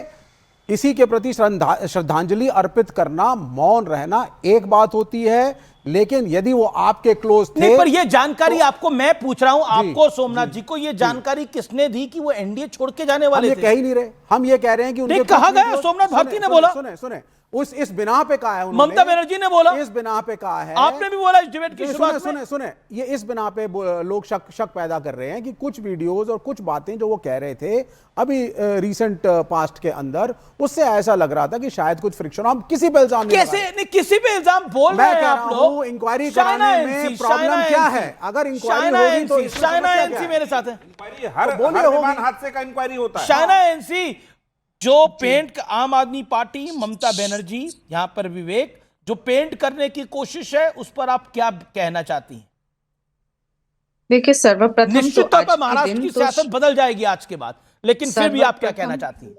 किसी के प्रति श्रद्धांजलि अर्पित करना, मौन रहना एक बात होती है, लेकिन यदि वो आपके क्लोज थे। नहीं, पर ये जानकारी आपको मैं पूछ रहा हूं, आपको सोमनाथ जी को ये जानकारी किसने दी कि वो एनडीए छोड़ के जाने वाले थे? हम ये कह ही नहीं रहे, हम ये कह रहे हैं कि उनके कहा गया, सोमनाथ भारती ने बोला। सुने इस बिना पे कहा है उन्होंने, ममता बनर्जी ने बोला, इस बिना पे कहा है, आपने भी बोला इस डिबेट की शुरुआत में। सुने ये इस बिना पे लोग शक पैदा कर रहे हैं कि कुछ वीडियोस और कुछ बातें जो वो कह रहे थे अभी रीसेंट पास्ट के अंदर, उससे ऐसा लग रहा था कि शायद कुछ फ्रिक्शन। हम किसी पे इल्जाम नहीं, किसी पे इल्जाम बोल रहे हैं आप लोग। इंक्वायरी कराने में प्रॉब्लम क्या है? अगर इंक्वायरी होगी तो शाइना एनसी मेरे साथ है, हर विमान हादसे का इंक्वायरी होता है। शाइना एनसी जो पेंट, आम आदमी पार्टी, ममता बनर्जी, यहां पर विवेक, जो पेंट करने की कोशिश है, उस पर आप क्या कहना चाहती हैं? देखिए, सर्वप्रथम निश्चित तौर पर महाराष्ट्र की सियासत बदल जाएगी आज के बाद, लेकिन फिर भी आप क्या कहना चाहती हैं?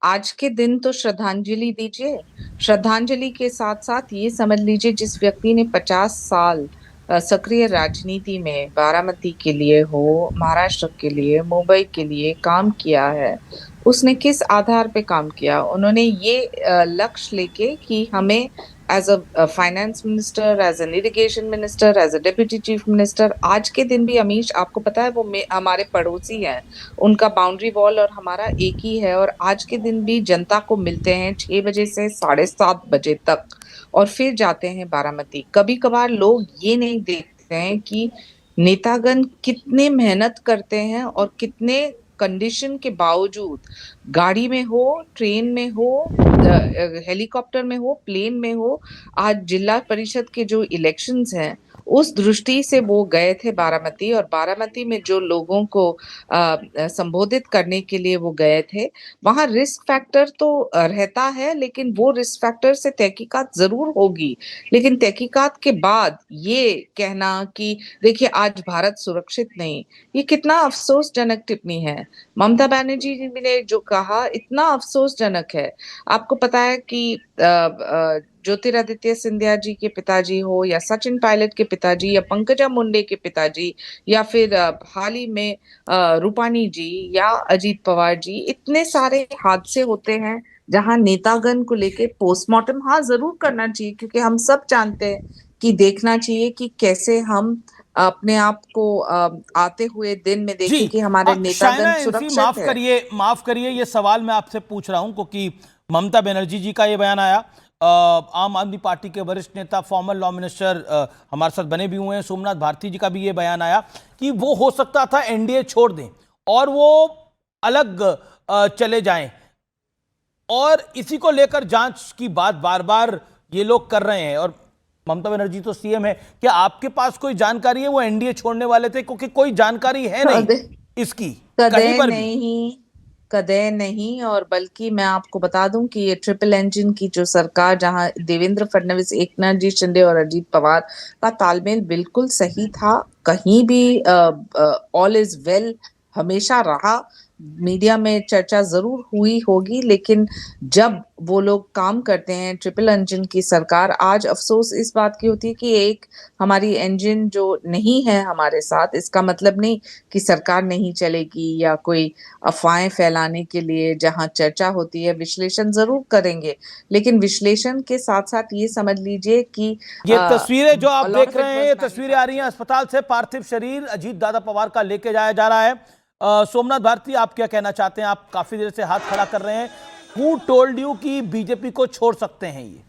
आज के दिन तो श्रद्धांजलि दीजिए। श्रद्धांजलि के साथ साथ ये समझ लीजिए, जिस व्यक्ति ने 50 साल सक्रिय राजनीति में बारामती के लिए हो, महाराष्ट्र के लिए, मुंबई के लिए काम किया है, उसने किस आधार पे काम किया? उन्होंने ये लक्ष्य लेके कि हमें as a finance minister, as an irrigation minister, as a deputy chief minister, आज के दिन भी अमीश, आपको पता है वो हमारे पड़ोसी हैं, उनका बाउंड्री वॉल और हमारा एक ही है, और आज के दिन भी जनता को मिलते हैं 6 बजे से 7:30 बजे तक और फिर जाते हैं बारामती। कभी कभार लोग ये नहीं देखते हैं कि नेतागण कितने मेहनत करते हैं और कितने कंडीशन के बावजूद, गाड़ी में हो, ट्रेन में हो, हेलीकॉप्टर में हो, प्लेन में हो, आज जिला परिषद के जो इलेक्शंस हैं उस दृष्टि से वो गए थे बारामती, और बारामती में जो लोगों को संबोधित करने के लिए वो गए थे, वहाँ रिस्क फैक्टर तो रहता है, लेकिन वो रिस्क फैक्टर से तहकीकात जरूर होगी। लेकिन तहकीकात के बाद ये कहना कि देखिए आज भारत सुरक्षित नहीं, ये कितना अफसोसजनक टिप्पणी है। ममता बनर्जी जी ने जो कहा इतना अफसोसजनक है। आपको पता है कि ज्योतिरादित्य सिंधिया जी के पिताजी हो, या सचिन पायलट के पिताजी, या पंकजा मुंडे के पिताजी, या फिर हाल ही में रूपानी जी या अजीत पवार जी, इतने सारे हादसे होते हैं जहां नेतागण को लेके पोस्टमार्टम हाँ जरूर करना चाहिए, क्योंकि हम सब जानते हैं कि देखना चाहिए कि कैसे हम अपने आप को आते हुए दिन में देखें कि हमारे नेतागण सुरक्षित है। माफ करिए, ये सवाल मैं आपसे पूछ रहा हूं क्योंकि ममता बनर्जी जी का ये बयान आया। आम आदमी पार्टी के वरिष्ठ नेता, फॉर्मर लॉ मिनिस्टर हमारे साथ बने भी हुए हैं, सोमनाथ भारती जी का भी ये बयान आया कि वो हो सकता था एनडीए छोड़ दें और वो अलग चले जाएं, और इसी को लेकर जांच की बात बार बार ये लोग कर रहे हैं। और ममता बनर्जी तो सीएम है, क्या आपके पास कोई जानकारी है वो एनडीए छोड़ने वाले थे? क्योंकि कोई जानकारी है नहीं इसकी कहीं पर भी। कदे नहीं, और बल्कि मैं आपको बता दूं कि ये ट्रिपल इंजन की जो सरकार, जहां देवेंद्र फडणवीस, एकनाथ जी शिंदे और अजीत पवार का तालमेल बिल्कुल सही था, कहीं भी ऑल इज वेल हमेशा रहा। मीडिया में चर्चा जरूर हुई होगी, लेकिन जब वो लोग काम करते हैं ट्रिपल इंजन की सरकार, आज अफसोस इस बात की होती है कि एक हमारी इंजन जो नहीं है हमारे साथ, इसका मतलब नहीं कि सरकार नहीं चलेगी या कोई अफवाहें फैलाने के लिए जहां चर्चा होती है विश्लेषण जरूर करेंगे, लेकिन विश्लेषण के साथ साथ ये समझ लीजिए कि ये तस्वीरें जो आप देख रहे हैं, ये तस्वीरें आ रही हैं अस्पताल से, पार्थिव शरीर अजीत दादा पवार का लेके जाया जा रहा है। सोमनाथ भारती, आप क्या कहना चाहते हैं? आप काफी देर से हाथ खड़ा कर रहे हैं। Who told you कि बीजेपी को छोड़ सकते हैं? ये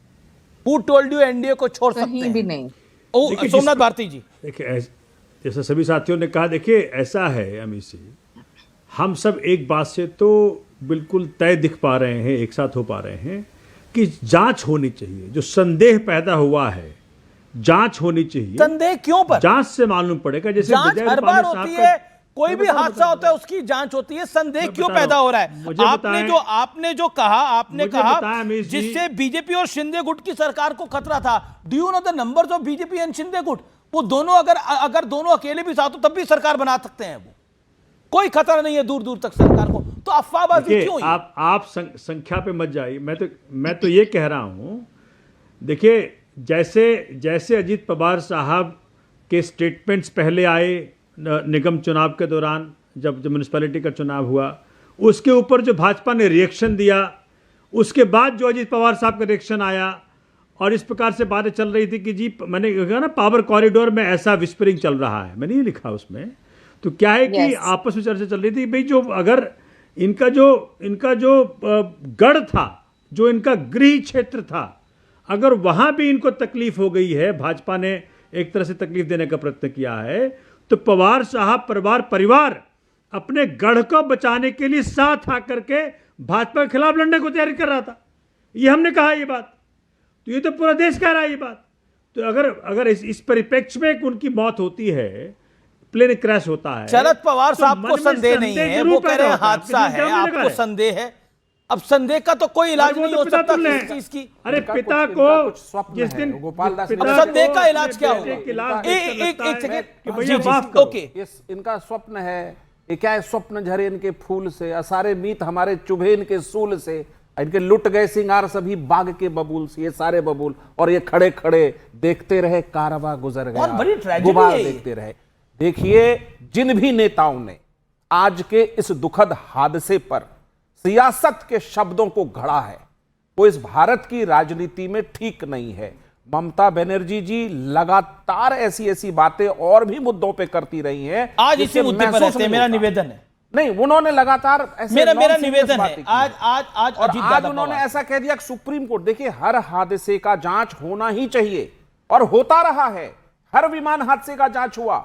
Who told you एनडीए को छोड़ सकते हैं? कहीं भी नहीं। सोमनाथ भारती जी, देखिए जैसे सभी साथियों ने कहा, देखिए ऐसा है अमित जी, हम सब एक बात से तो बिल्कुल तय दिख पा रहे हैं, एक साथ हो पा रहे हैं कि जांच होनी चाहिए। जो संदेह पैदा हुआ है, जांच होनी चाहिए। संदेह क्यों पर? जांच से मालूम पड़ेगा। जैसे जांच विजय हर रूपाणी बार साहब होती का- है, कोई भी हादसा होता है उसकी जांच होती है, संदेह क्यों पैदा हो रहा है? आपने जो कहा जिससे बीजेपी और शिंदे गुट की सरकार को खतरा था। Do you know the numbers of BJP and Shinde गुट? वो दोनों अगर दोनों अकेले भी साथ हो तब भी सरकार बना सकते हैं। वो कोई खतरा नहीं है दूर दूर तक सरकार को। तो अफवाहबाजी क्यों? आप संख्या पे मत जाइए। मैं तो ये कह रहा हूं, देखिए जैसे अजीत पवार साहब के स्टेटमेंट्स पहले आए निगम चुनाव के दौरान, जब म्यूनिसिपैलिटी का चुनाव हुआ, उसके ऊपर जो भाजपा ने रिएक्शन दिया, उसके बाद जो अजीत पवार साहब का रिएक्शन आया, और इस प्रकार से बातें चल रही थी कि जी मैंने कहा ना पावर कॉरिडोर में ऐसा विस्परिंग चल रहा है, मैंने ये लिखा उसमें। तो क्या है कि आपस में चर्चा चल रही थी भाई, जो अगर इनका जो गढ़ था, जो इनका गृह क्षेत्र था, अगर वहां भी इनको तकलीफ हो गई है, भाजपा ने एक तरह से तकलीफ देने का प्रयत्न किया है, तो पवार साहब परिवार अपने गढ़ को बचाने के लिए साथ आकर के भाजपा के खिलाफ लड़ने को तैयारी कर रहा था। ये हमने कहा ये बात, तो ये तो पूरा देश कह रहा है ये बात। तो अगर इस परिप्रेक्ष्य में उनकी मौत होती है, प्लेन क्रैश होता है, शरद पवार साहब को संदेह नहीं है, वो कह रहे हैं हादसा है, आपको संदेह है। अब संदेह का तो कोई इलाज नहीं हो सकता किसी चीज की। अरे पिता को जिस दिन गोपाल दास, संदेह का इलाज क्या होगा? एक सेकंड, ओके, इनका स्वप्न है, ये क्या है, स्वप्न झरे इनके फूल से, सारे मीत हमारे चुभे इनके सूल से, इनके लुट गए सिंगार सभी बाग के बबूल से, ये सारे बबूल, और ये खड़े खड़े देखते रहे कारवां गुजर गया, और बड़ी ट्रेजेडी गुबार है देखते रहे। देखिए, जिन भी नेताओं ने आज के इस दुखद हादसे पर सियासत के शब्दों को घड़ा है, वो इस भारत की राजनीति में ठीक नहीं है। ममता बनर्जी जी लगातार ऐसी बातें और भी मुद्दों पे करती रही हैं। आज इसी मुद्दे पर रहते हैं, मेरा निवेदन है। नहीं, उन्होंने लगातार ऐसे मेरा निवेदन है, आज उन्होंने ऐसा कह दिया कि सुप्रीम कोर्ट, देखिए हर हादसे का जांच होना ही चाहिए, और होता रहा है। हर विमान हादसे का जांच हुआ,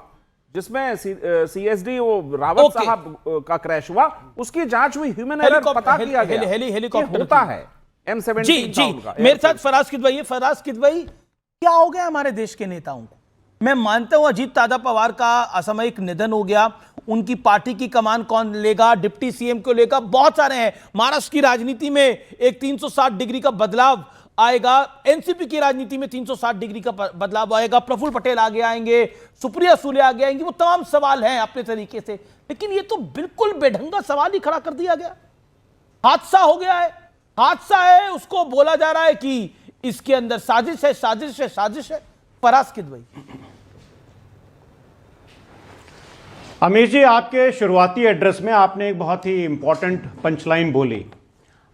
जिसमें सीएसडी वो रावत साहब का क्रैश हुआ, उसकी जांच हुई, ह्यूमन एरर पता किया गया, हेलीकॉप्टर होता है। M17 जी मेरे साथ फराज किदवई है। फराज किदवई, क्या हो गया हमारे देश के नेताओं को? मैं मानता हूं अजीत दादा पवार का असामयिक निधन हो गया, उनकी पार्टी की कमान कौन लेगा, डिप्टी सीएम को लेगा, बहुत सारे हैं। महाराष्ट्र की राजनीति में एक 360 डिग्री का बदलाव आएगा, एनसीपी की राजनीति में 360 डिग्री का बदलाव आएगा, प्रफुल्ल पटेल आगे आएंगे, सुप्रिया सुले आगे आएंगे, वो तमाम सवाल हैं अपने तरीके से। लेकिन ये तो बिल्कुल बेढंगा सवाल ही खड़ा कर दिया गया। हादसा हो गया है, हादसा है, उसको बोला जा रहा है कि इसके अंदर साजिश है, साजिश है, साजिश है। फराज किदवई, अमीर जी, आपके शुरुआती एड्रेस में आपने एक बहुत ही इंपॉर्टेंट पंचलाइन बोली।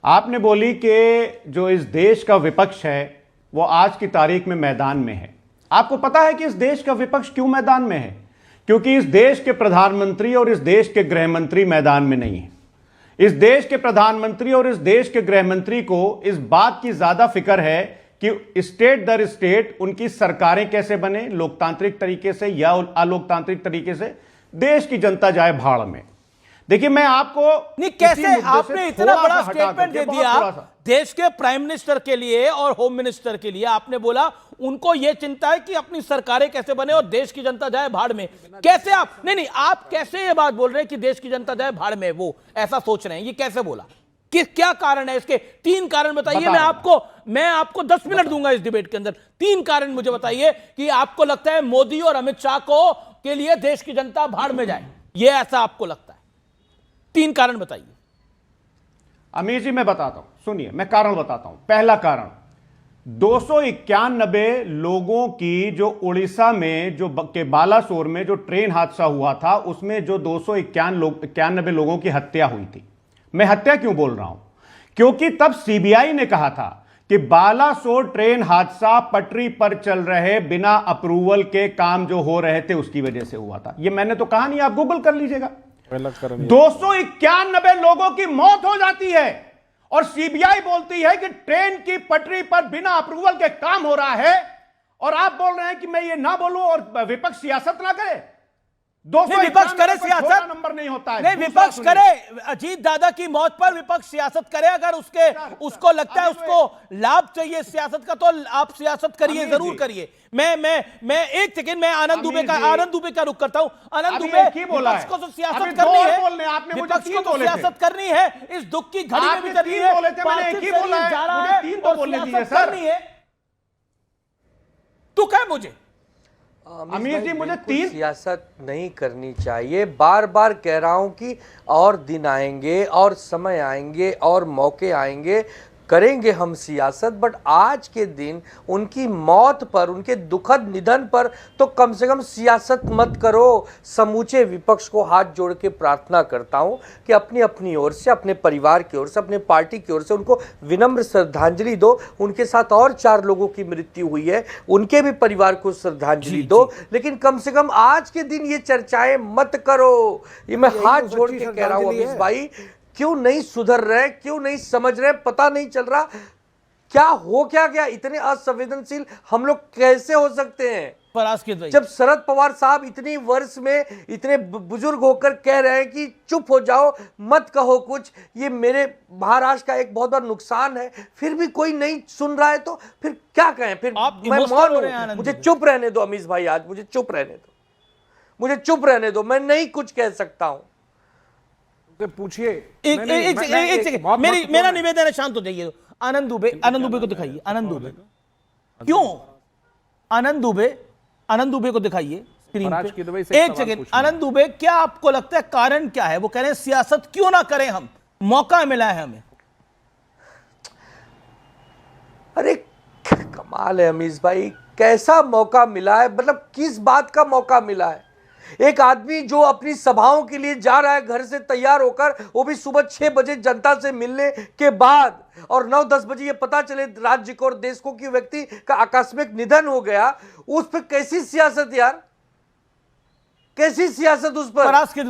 आपने बोली कि जो इस देश का विपक्ष है वो आज की तारीख में मैदान में है। आपको पता है कि इस देश का विपक्ष क्यों मैदान में है? क्योंकि इस देश के प्रधानमंत्री और इस देश के गृह मंत्री मैदान में नहीं है। इस देश के प्रधानमंत्री और इस देश के गृह मंत्री को इस बात की ज्यादा फिक्र है कि स्टेट दर स्टेट उनकी सरकारें कैसे बने, लोकतांत्रिक तरीके से या अलोकतांत्रिक तरीके से, देश की जनता जाए भाड़ में। देखिए, मैं आपको नहीं, कैसे आपने इतना बड़ा स्टेटमेंट दे दिया देश के प्राइम मिनिस्टर के लिए और होम मिनिस्टर के लिए? आपने बोला उनको यह चिंता है कि अपनी सरकारें कैसे बने और देश की जनता जाए भाड़ में। कैसे आप नहीं, आप कैसे ये बात बोल रहे हैं कि देश की जनता जाए भाड़ में? वो ऐसा सोच रहे हैं, ये कैसे बोला? क्या कारण है इसके? 3 कारण बताइए। मैं आपको 10 मिनट दूंगा इस डिबेट के अंदर। 3 कारण मुझे बताइए कि आपको लगता है मोदी और अमित शाह को के लिए देश की जनता भाड़ में जाए, ये ऐसा आपको लगता है? 3 कारण बताइए। अमीर जी, मैं बताता हूं, सुनिए, मैं कारण बताता हूं। पहला कारण, 291 लोगों की जो उड़ीसा में जो के बालासोर में जो ट्रेन हादसा हुआ था, उसमें जो 291 लोगों की हत्या हुई थी। मैं हत्या क्यों बोल रहा हूं? क्योंकि तब सीबीआई ने कहा था कि बालासोर ट्रेन हादसा पटरी पर चल रहे बिना अप्रूवल के काम जो हो रहे थे उसकी वजह से हुआ था। यह मैंने तो कहा नहीं, आप गूगल कर लीजिएगा। 291 लोगों की मौत हो जाती है और सीबीआई बोलती है कि ट्रेन की पटरी पर बिना अप्रूवल के काम हो रहा है, और आप बोल रहे हैं कि मैं ये ना बोलूं और विपक्ष सियासत ना करे। 291 विपक्ष करे कोई छोटा सियासत, नंबर नहीं होता है। नहीं दूसरा विपक्ष सुनिए। करे, अजीत दादा की मौत पर विपक्ष सियासत करे, अगर उसको लगता है उसको लाभ चाहिए सियासत का, तो आप सियासत करिए, जरूर करिए। मैं एक सेकंड, मैं आनंद दुबे का रुख करता हूं। आनंद दुबे, विपक्ष को तो सियासत करनी है, विपक्ष को तो सियासत करनी है, इस दुख की घड़ी में भी करनी है, पार्थिव शरीर जा रहा है और सियासत करनी है। तू कह मुझे अमीर जी, मुझे सियासत नहीं करनी चाहिए। बार बार कह रहा हूं कि और दिन आएंगे और समय आएंगे और मौके आएंगे, करेंगे हम सियासत, बट आज के दिन उनकी मौत पर, उनके दुखद निधन पर तो कम से कम सियासत मत करो। समूचे विपक्ष को हाथ जोड़ के प्रार्थना करता हूं कि अपनी अपनी ओर से, अपने परिवार की ओर से, अपने पार्टी की ओर से उनको विनम्र श्रद्धांजलि दो। उनके साथ और 4 लोगों की मृत्यु हुई है, उनके भी परिवार को श्रद्धांजलि दो, लेकिन कम से कम आज के दिन ये चर्चाएं मत करो। ये मैं हाथ जोड़ के कह रहा हूं अमीश भाई, क्यों नहीं सुधर रहे, क्यों नहीं समझ रहे, पता नहीं चल रहा क्या हो क्या गया। इतने असंवेदनशील हम लोग कैसे हो सकते हैं जब शरद पवार साहब इतनी वर्ष में इतने बुजुर्ग होकर कह रहे हैं कि चुप हो जाओ, मत कहो कुछ, ये मेरे महाराष्ट्र का एक बहुत बड़ा नुकसान है, फिर भी कोई नहीं सुन रहा है, तो फिर क्या कहें। फिर मैं मौन हूं, मुझे चुप रहने दो अमीश भाई, आज मुझे चुप रहने दो, मुझे चुप रहने दो, मैं नहीं कुछ कह सकता हूं। पूछिए। एक सेकंड, मेरा निवेदन है, शांत हो जाइए। आनंद दुबे को दिखाइए। आनंद दुबे क्यों? आनंद दुबे को दिखाइए स्क्रीन पे। एक सेकंड, आनंद दुबे, क्या आपको लगता है कारण क्या है? वो कह रहे हैं सियासत क्यों ना करें, हम मौका मिला है हमें। अरे कमाल है अमीश भाई, कैसा मौका मिला है, मतलब किस बात का मौका मिला है? एक आदमी जो अपनी सभाओं के लिए जा रहा है घर से तैयार होकर, वो भी सुबह 6 बजे जनता से मिलने के बाद, और 9-10 बजे ये पता चले राज्य को और देश को कि व्यक्ति का आकस्मिक निधन हो गया, उस पर कैसी सियासत यार, कैसी सियासत उस पर? परास्कित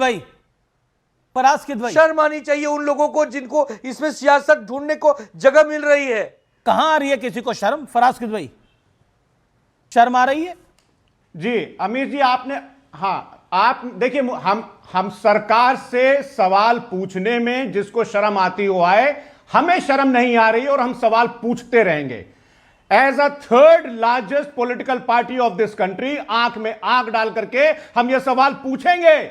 भाई, शर्म आनी चाहिए उन लोगों को जिनको इसमें सियासत ढूंढने को जगह मिल रही है। कहां आ रही है किसी को शर्म? फरास्कित भाई, शर्म आ रही है? जी अमीर जी, आपने, हाँ आप देखिए, हम सरकार से सवाल पूछने में जिसको शर्म आती हुआ है, हमें शर्म नहीं आ रही और हम सवाल पूछते रहेंगे। As a 3rd largest political party of this country, आंख में आंख डाल करके हम यह सवाल पूछेंगे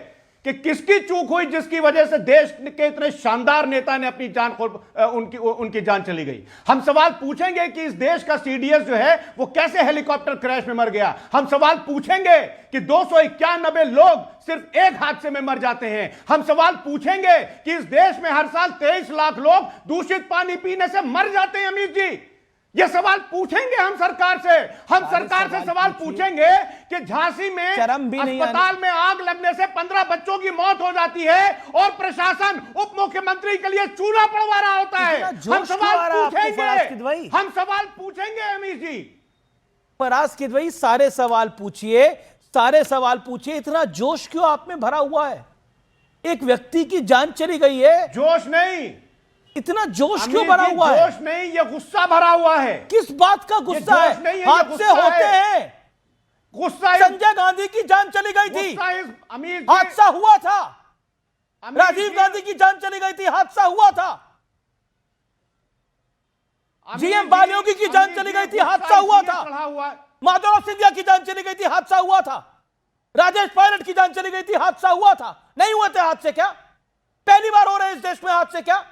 कि किसकी चूक हुई जिसकी वजह से देश के इतने शानदार नेता ने अपनी जान उनकी जान चली गई। हम सवाल पूछेंगे कि इस देश का सीडीएस जो है वो कैसे हेलीकॉप्टर क्रैश में मर गया। हम सवाल पूछेंगे कि 291 लोग सिर्फ एक हादसे में मर जाते हैं। हम सवाल पूछेंगे कि इस देश में हर साल 23 लाख लोग दूषित पानी पीने से मर जाते हैं। अमीर जी, ये सवाल पूछेंगे हम सरकार से। हम सरकार से सवाल पूछेंगे कि झांसी में अस्पताल में आग लगने से 15 बच्चों की मौत हो जाती है और प्रशासन उप मुख्यमंत्री के लिए चूल्हा पड़वा रहा होता है। हम सवाल पूछेंगे, हम सवाल पूछेंगे अमीर जी। परास्कित भाई, सारे सवाल पूछिए, सारे सवाल पूछिए। इतना जोश क्यों आप में भरा हुआ है? एक व्यक्ति की जान चली गई है। जोश नहीं, इतना जोश क्यों भरा हुआ है? जोश नहीं, ये गुस्सा भरा हुआ है। किस बात का गुस्सा है? हादसे होते हैं, गुस्सा। संजय गांधी की जान चली गई थी, हादसा हुआ था। राजीव गांधी की जान चली गई थी, हादसा हुआ था। जीएम बालियोगी की जान चली गई थी, हादसा हुआ था। माधवराव सिंधिया की जान चली गई थी, हादसा हुआ था। राजेश पायलट की जान चली गई थी, हादसा हुआ था। नहीं हुए थे हादसे क्या? पहली बार हो रहे हैं इस देश में हादसे क्या?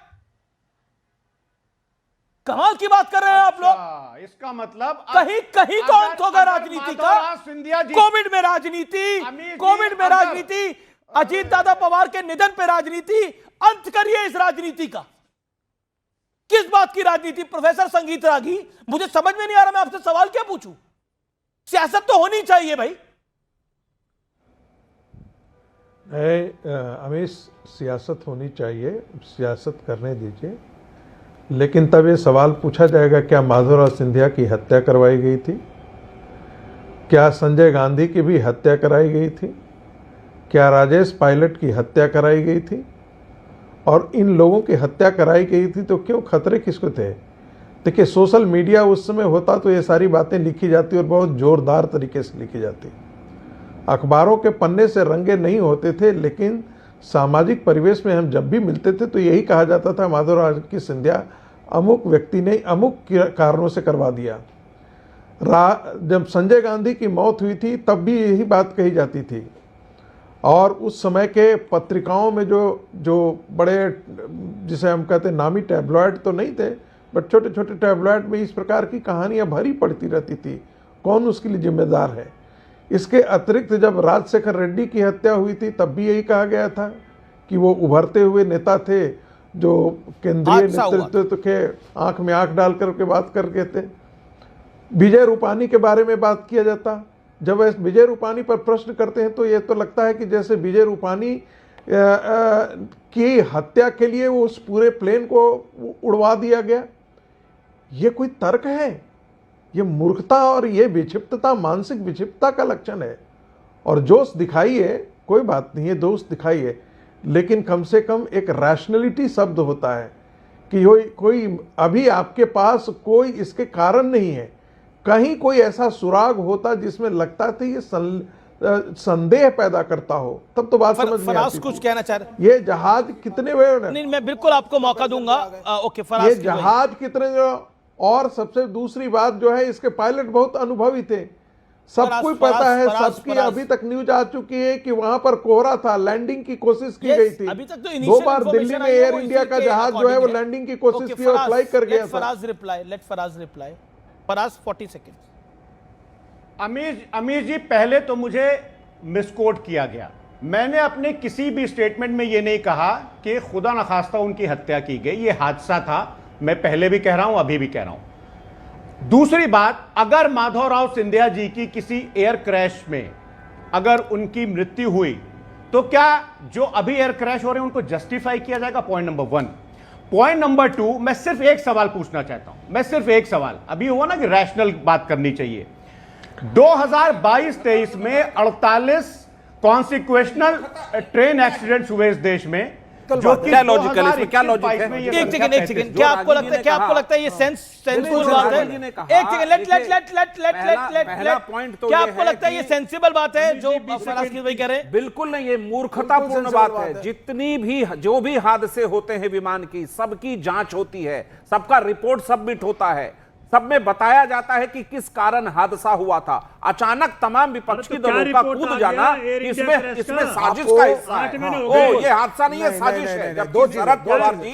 कमाल की बात कर रहे हैं आप लोग। इसका मतलब कहीं तो अंत होगा राजनीति का। कोविड में राजनीति, कोविड में राजनीति, अजीत दादा पवार के निधन पे राजनीति, अंत करिए इस राजनीति का। किस बात की राजनीति? प्रोफेसर संगीत रागी, मुझे समझ में नहीं आ रहा, मैं आपसे सवाल क्या पूछूं? सियासत तो होनी चाहिए भाई। हमें सियासत होनी चाहिए, सियासत करने दीजिए, लेकिन तब ये सवाल पूछा जाएगा, क्या माधवराव सिंधिया की हत्या करवाई गई थी? क्या संजय गांधी की भी हत्या कराई गई थी? क्या राजेश पायलट की हत्या कराई गई थी? और इन लोगों की हत्या कराई गई थी तो क्यों, खतरे किसको थे? देखिए, सोशल मीडिया उस समय होता तो ये सारी बातें लिखी जाती और बहुत जोरदार तरीके से लिखी जाती। अखबारों के पन्ने से रंगे नहीं होते थे, लेकिन सामाजिक परिवेश में हम जब भी मिलते थे तो यही कहा जाता था माधवराव की सिंधिया अमुक व्यक्ति ने अमुक कारणों से करवा दिया। जब संजय गांधी की मौत हुई थी तब भी यही बात कही जाती थी। और उस समय के पत्रिकाओं में जो बड़े, जिसे हम कहते हैं नामी टैबलॉयड तो नहीं थे, बट छोटे छोटे टैबलॉयड में इस प्रकार की कहानियां भरी पड़ती रहती थी, कौन उसके लिए जिम्मेदार है। इसके अतिरिक्त जब राजशेखर रेड्डी की हत्या हुई थी तब भी यही कहा गया था कि वो उभरते हुए नेता थे जो केंद्रीय नेतृत्व के आंख में आंख डाल करके बात करके थे। विजय रूपानी के बारे में बात किया जाता, जब विजय रूपानी पर प्रश्न करते हैं तो ये तो लगता है कि जैसे विजय रूपानी की हत्या के लिए वो उस पूरे प्लेन को उड़वा दिया गया। ये कोई तर्क है? ये मूर्खता और ये विक्षिप्तता मानसिक विक्षिप्तता का लक्षण है। और जोश दिखाइए, कोई बात नहीं है, दोष दिखाइए, लेकिन कम से कम एक रैशनैलिटी शब्द होता है कि कोई अभी आपके पास कोई इसके कारण नहीं है, कहीं कोई ऐसा सुराग होता जिसमें लगता था ये संदेह पैदा करता हो, तब तो बात समझ में आती। कुछ कहना चाह रहे? ये जहाज कितने बजे? नहीं, मैं बिल्कुल आपको मौका दूंगा। ओके फराज, ये जहाज कितने और सबसे दूसरी बात जो है, इसके पायलट बहुत अनुभवी थे, सबको पता है, सबकी अभी तक न्यूज आ चुकी है कि वहां पर कोहरा था, लैंडिंग की कोशिश की गई थी। अभी तक तो 2 बार दिल्ली में एयर इंडिया का जहाज जो है वो लैंडिंग की कोशिश की और फ्लाई कर गया था। फराज रिप्लाई। फराज 40 सेकंड। अमीर जी, पहले तो मुझे मिसकोट किया गया। मैंने अपने किसी भी स्टेटमेंट में यह नहीं कहा कि खुदा न खास्ता उनकी हत्या की गई, यह हादसा था। मैं पहले भी कह रहा हूं, अभी भी कह रहा हूं। दूसरी बात, अगर माधवराव सिंधिया जी की किसी एयर क्रैश में अगर उनकी मृत्यु हुई तो क्या जो अभी एयर क्रैश हो रहे हैं उनको जस्टिफाई किया जाएगा? Point number 1। पॉइंट नंबर 2, मैं सिर्फ एक सवाल पूछना चाहता हूं, मैं सिर्फ एक सवाल। अभी हुआ ना कि रैशनल बात करनी चाहिए। 2022-23 में 48 कॉन्सिक्वेशनल ट्रेन एक्सीडेंट्स हुए इस देश में, जो क्या लॉजिक है इसमें? क्या लॉजिक है? एक सेकंड, क्या आपको लगता है ये सेंसिबल बात है? एक सेकंड, लेट क्या आपको लगता है ये सेंसिबल बात है जो फराज भाई कह रहे हैं? बिल्कुल नहीं, ये मूर्खतापूर्ण बात है। जितनी भी जो भी हादसे होते हैं विमान की, सबकी जांच होती है, सबका रिपोर्ट सबमिट होता है, सब में बताया जाता है कि किस कारण हादसा हुआ था। अचानक तमाम विपक्षी दलों का कूद जाना इसमें साजिश का हिस्सा है। ये हादसा नहीं है, साजिश है। जबकि शरद पवार जी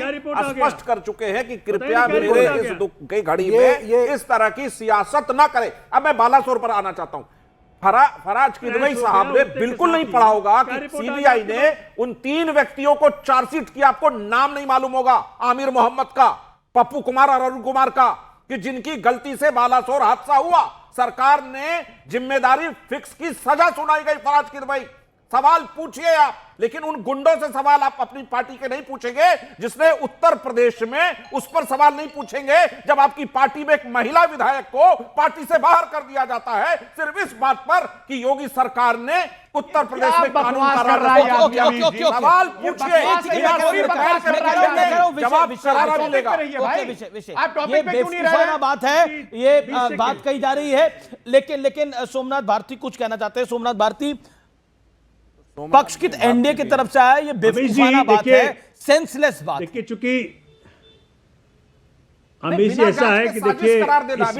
स्पष्ट कर चुके हैं कि कृपया मेरे इस दुख की घड़ी में इस तरह की सियासत न करें। अब मैं बालासोर पर आना चाहता हूं। फराज किदवई साहब ने बिल्कुल नहीं पढ़ा होगा कि सीबीआई ने उन 3 व्यक्तियों को चार्जशीट किया। आपको नाम नहीं मालूम होगा, आमिर मोहम्मद का, पप्पू कुमार और अरुण कुमार का, कि जिनकी गलती से बालासोर हादसा हुआ। सरकार ने जिम्मेदारी फिक्स की, सजा सुनाई गई फराज किदवई। सवाल पूछिए आप, लेकिन उन गुंडों से सवाल आप अपनी पार्टी के नहीं पूछेंगे जिसने उत्तर प्रदेश में, उस पर सवाल नहीं पूछेंगे जब आपकी पार्टी में एक महिला विधायक को पार्टी से बाहर कर दिया जाता है सिर्फ इस बात पर कि योगी सरकार ने उत्तर प्रदेश में कानून कर रहा है। सवाल पूछिए, जवाब करारा मिलेगा। ये बेवकूफाना बात है, ये बात कही जा रही है। लेकिन सोमनाथ भारती कुछ कहना चाहते हैं। सोमनाथ भारती, पक्ष की एनडीए की तरफ से आया, ये बेवकूफाना बात है, सेंसलेस बात। देखिए, चूंकि अमीर जी ऐसा है कि देखिए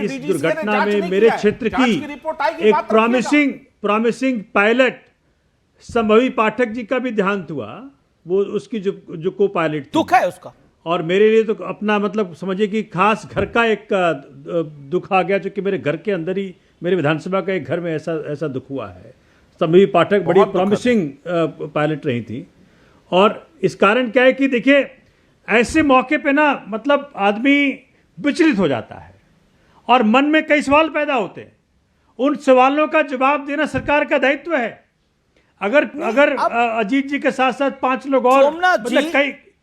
इस दुर्घटना में मेरे क्षेत्र की एक प्रॉमिसिंग पायलट संभवी पाठक जी का भी देहांत हुआ। वो उसकी जो को पायलट थी, दुख है उसका। और मेरे लिए तो अपना मतलब समझिए कि खास घर का एक दुख आ गया, क्योंकि मेरे घर के अंदर ही मेरे विधानसभा का एक घर में ऐसा दुख हुआ है। संभवी पाठक बड़ी प्रॉमिसिंग पायलट रही थी। और इस कारण क्या है कि देखिए ऐसे मौके पे ना मतलब आदमी विचलित हो जाता है और मन में कई सवाल पैदा होते हैं। उन सवालों का जवाब देना सरकार का दायित्व है। अगर अजीत जी के साथ साथ 5 लोग और मतलब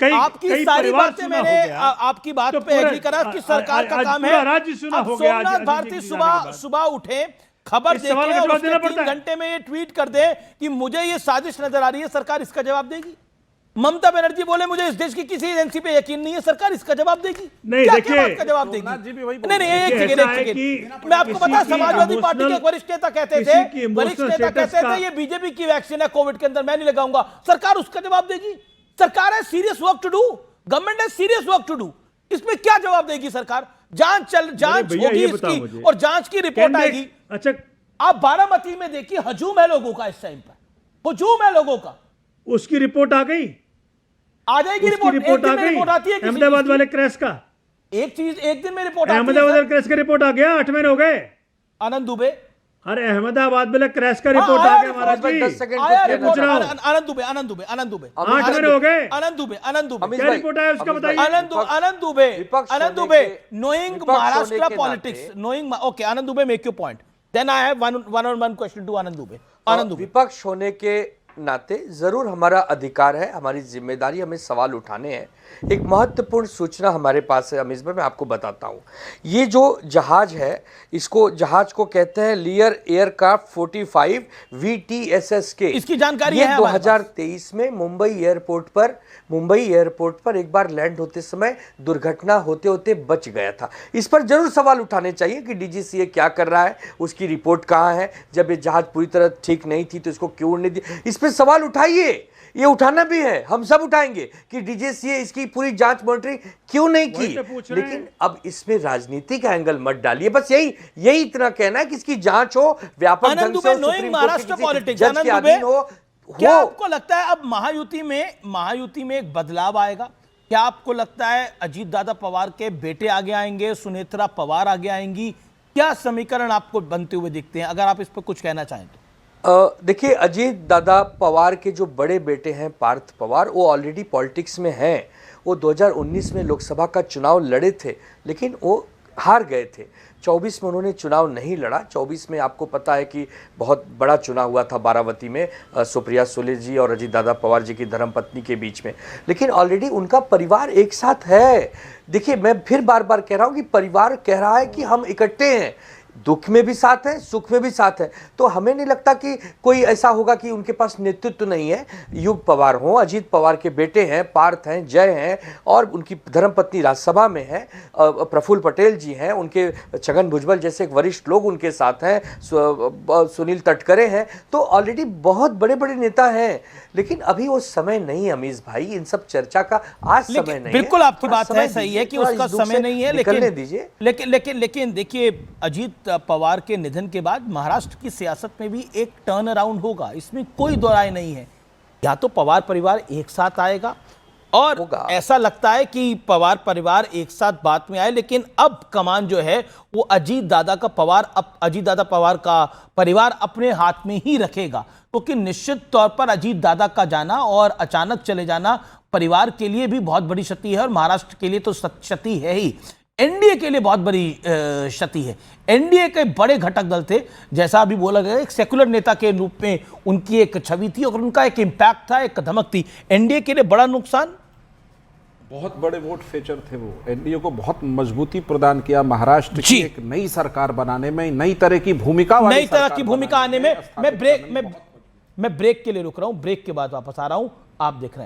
कई आपकी सारी बातें मैंने आपकी बात पे एग्री करा कि सरकार का काम है। राज्य सुना हो गया। सोमनाथ भारती सुबह उठे, खबर देखे और उसके 3 घंटे में ये ट्वीट कर दे कि मुझे ये साजिश नजर आ रही है, सरकार इसका जवाब देगी? ममता बनर्जी बोले मुझे इस देश की किसी एजेंसी पे यकीन नहीं है, सरकार इसका जवाब देगी? नहीं, क्या देखिए, बात का जवाब देगी? नहीं, एक सेकंड, मैं आपको बता, समाजवादी पार्टी के एक वरिष्ठ नेता कहते थे ये बीजेपी की वैक्सीन है कोविड के अंदर, मैं नहीं लगाऊंगा। सरकार उसका जवाब देगी? सरकार है serious work to do, government है सीरियस वर्क टू डू, इसमें क्या जवाब देगी सरकार? जांच होगी इसकी और जांच की रिपोर्ट आएगी। अच्छा, आप बारामती में देखिए, हजूम है लोगों का, इस टाइम पर हजूम है लोगों का। उसकी रिपोर्ट आ गई, आ जाएगी रिपोर्ट आ गई। रिपोर्ट आती है अहमदाबाद वाले क्रैश का, एक दिन में रिपोर्ट आती है। अहमदाबाद वाले क्रैश का रिपोर्ट आ गया, 8 महीने हो गए। आनंद दुबे, अरे अहमदाबाद वाले क्रैश का रिपोर्ट आ गया महाराज जी। आनंद दुबे 8 महीने हो गए। आनंद दुबे क्या रिपोर्ट आया उसका बताइए। आनंद Dubey knowing Maharashtra politics, knowing okay, Anand Dubey, make your point, then I have one question to आनंद दुबे। विपक्ष होने के नाते जरूर हमारा अधिकार है, हमारी जिम्मेदारी, हमें सवाल उठाने हैं। एक महत्वपूर्ण सूचना हमारे पास है अमीज भाई, मैं आपको बताता हूं। ये जो जहाज है, इसको जहाज को कहते हैं लियर एयरक्राफ्ट 45 VTSS के। इसकी जानकारी ये है 2023 में मुंबई एयरपोर्ट पर एक बार लैंड होते समय दुर्घटना होते होते बच गया था। इस पर जरूर सवाल उठाने चाहिए कि DGCA क्या कर रहा है, उसकी रिपोर्ट कहाँ है, जब ये जहाज पूरी तरह ठीक नहीं थी तो इसको क्यों उड़ने दिया? इस पर सवाल उठाइए, ये उठाना भी है, हम सब उठाएंगे कि DGCA इसकी पूरी जांच मॉनिटरिंग क्यों नहीं की। लेकिन अब इसमें राजनीतिक एंगल मत डालिए, बस यही इतना कहना है कि इसकी जांच हो, व्यापक ढंग से महाराष्ट्र पॉलिटिक्स हो। क्या आपको लगता है अब महायुति में एक बदलाव आएगा? क्या आपको लगता है अजीत दादा पवार के बेटे आगे आएंगे, सुनेत्रा पवार आगे आएंगी? क्या समीकरण आपको बनते हुए दिखते हैं, अगर आप इस पर कुछ कहना चाहें तो? देखिए, अजीत दादा पवार के जो बड़े बेटे हैं पार्थ पवार, वो ऑलरेडी पॉलिटिक्स में हैं। वो 2019 में लोकसभा का चुनाव लड़े थे, लेकिन वो हार गए थे। 24 में उन्होंने चुनाव नहीं लड़ा। 24 में आपको पता है कि बहुत बड़ा चुनाव हुआ था बारामती में, सुप्रिया सुले जी और अजीत दादा पवार जी की धर्मपत्नी के बीच में। लेकिन ऑलरेडी उनका परिवार एक साथ है। देखिए, मैं फिर बार बार कह रहा हूँ कि परिवार कह रहा है कि हम इकट्ठे हैं, दुख में भी साथ है, सुख में भी साथ है। तो हमें नहीं लगता कि कोई ऐसा होगा कि उनके पास नेतृत्व नहीं है। युग पवार हो, अजीत पवार के बेटे हैं, पार्थ हैं, जय हैं, और उनकी धर्मपत्नी राज्यसभा में है, प्रफुल्ल पटेल जी हैं, उनके छगन भुजबल जैसे वरिष्ठ लोग उनके साथ हैं, सुनील तटकरे हैं। तो ऑलरेडी बहुत बड़े बड़े नेता हैं। लेकिन अभी वो समय नहीं है अमीज भाई, इन सब चर्चा का आज समय नहीं है। बिल्कुल आपकी बात है, सही है कि उसका समय नहीं है, लेकिन देखिए, अजीत पवार के निधन के बाद महाराष्ट्र की सियासत में भी एक टर्न अराउंड होगा, इसमें कोई दो राय नहीं है। या तो पवार परिवार एक साथ आएगा, और ऐसा लगता है कि पवार परिवार एक साथ बात में आए, लेकिन अब कमान जो है वो अजीत दादा पवार का परिवार अपने हाथ में ही रखेगा, क्योंकि निश्चित तौर पर अजीत दादा का जाना और अचानक चले जाना परिवार के लिए भी बहुत बड़ी क्षति है, और महाराष्ट्र के लिए तो क्षति है ही, एनडीए के लिए बहुत बड़ी क्षति है। एनडीए के बड़े घटक दल थे, जैसा अभी बोला गया, एक सेकुलर नेता के रूप में उनकी एक छवि थी और उनका एक इम्पैक्ट था, एक धमक थी। एनडीए के लिए बड़ा नुकसान, बहुत बड़े वोट फेचर थे वो, एनडीए को बहुत मजबूती प्रदान किया महाराष्ट्र की एक नई सरकार बनाने में, नई तरह की भूमिका आने में। मैं ब्रेक के लिए रुक रहा हूं, ब्रेक के बाद वापस आ रहा हूं, आप देख रहे हैं।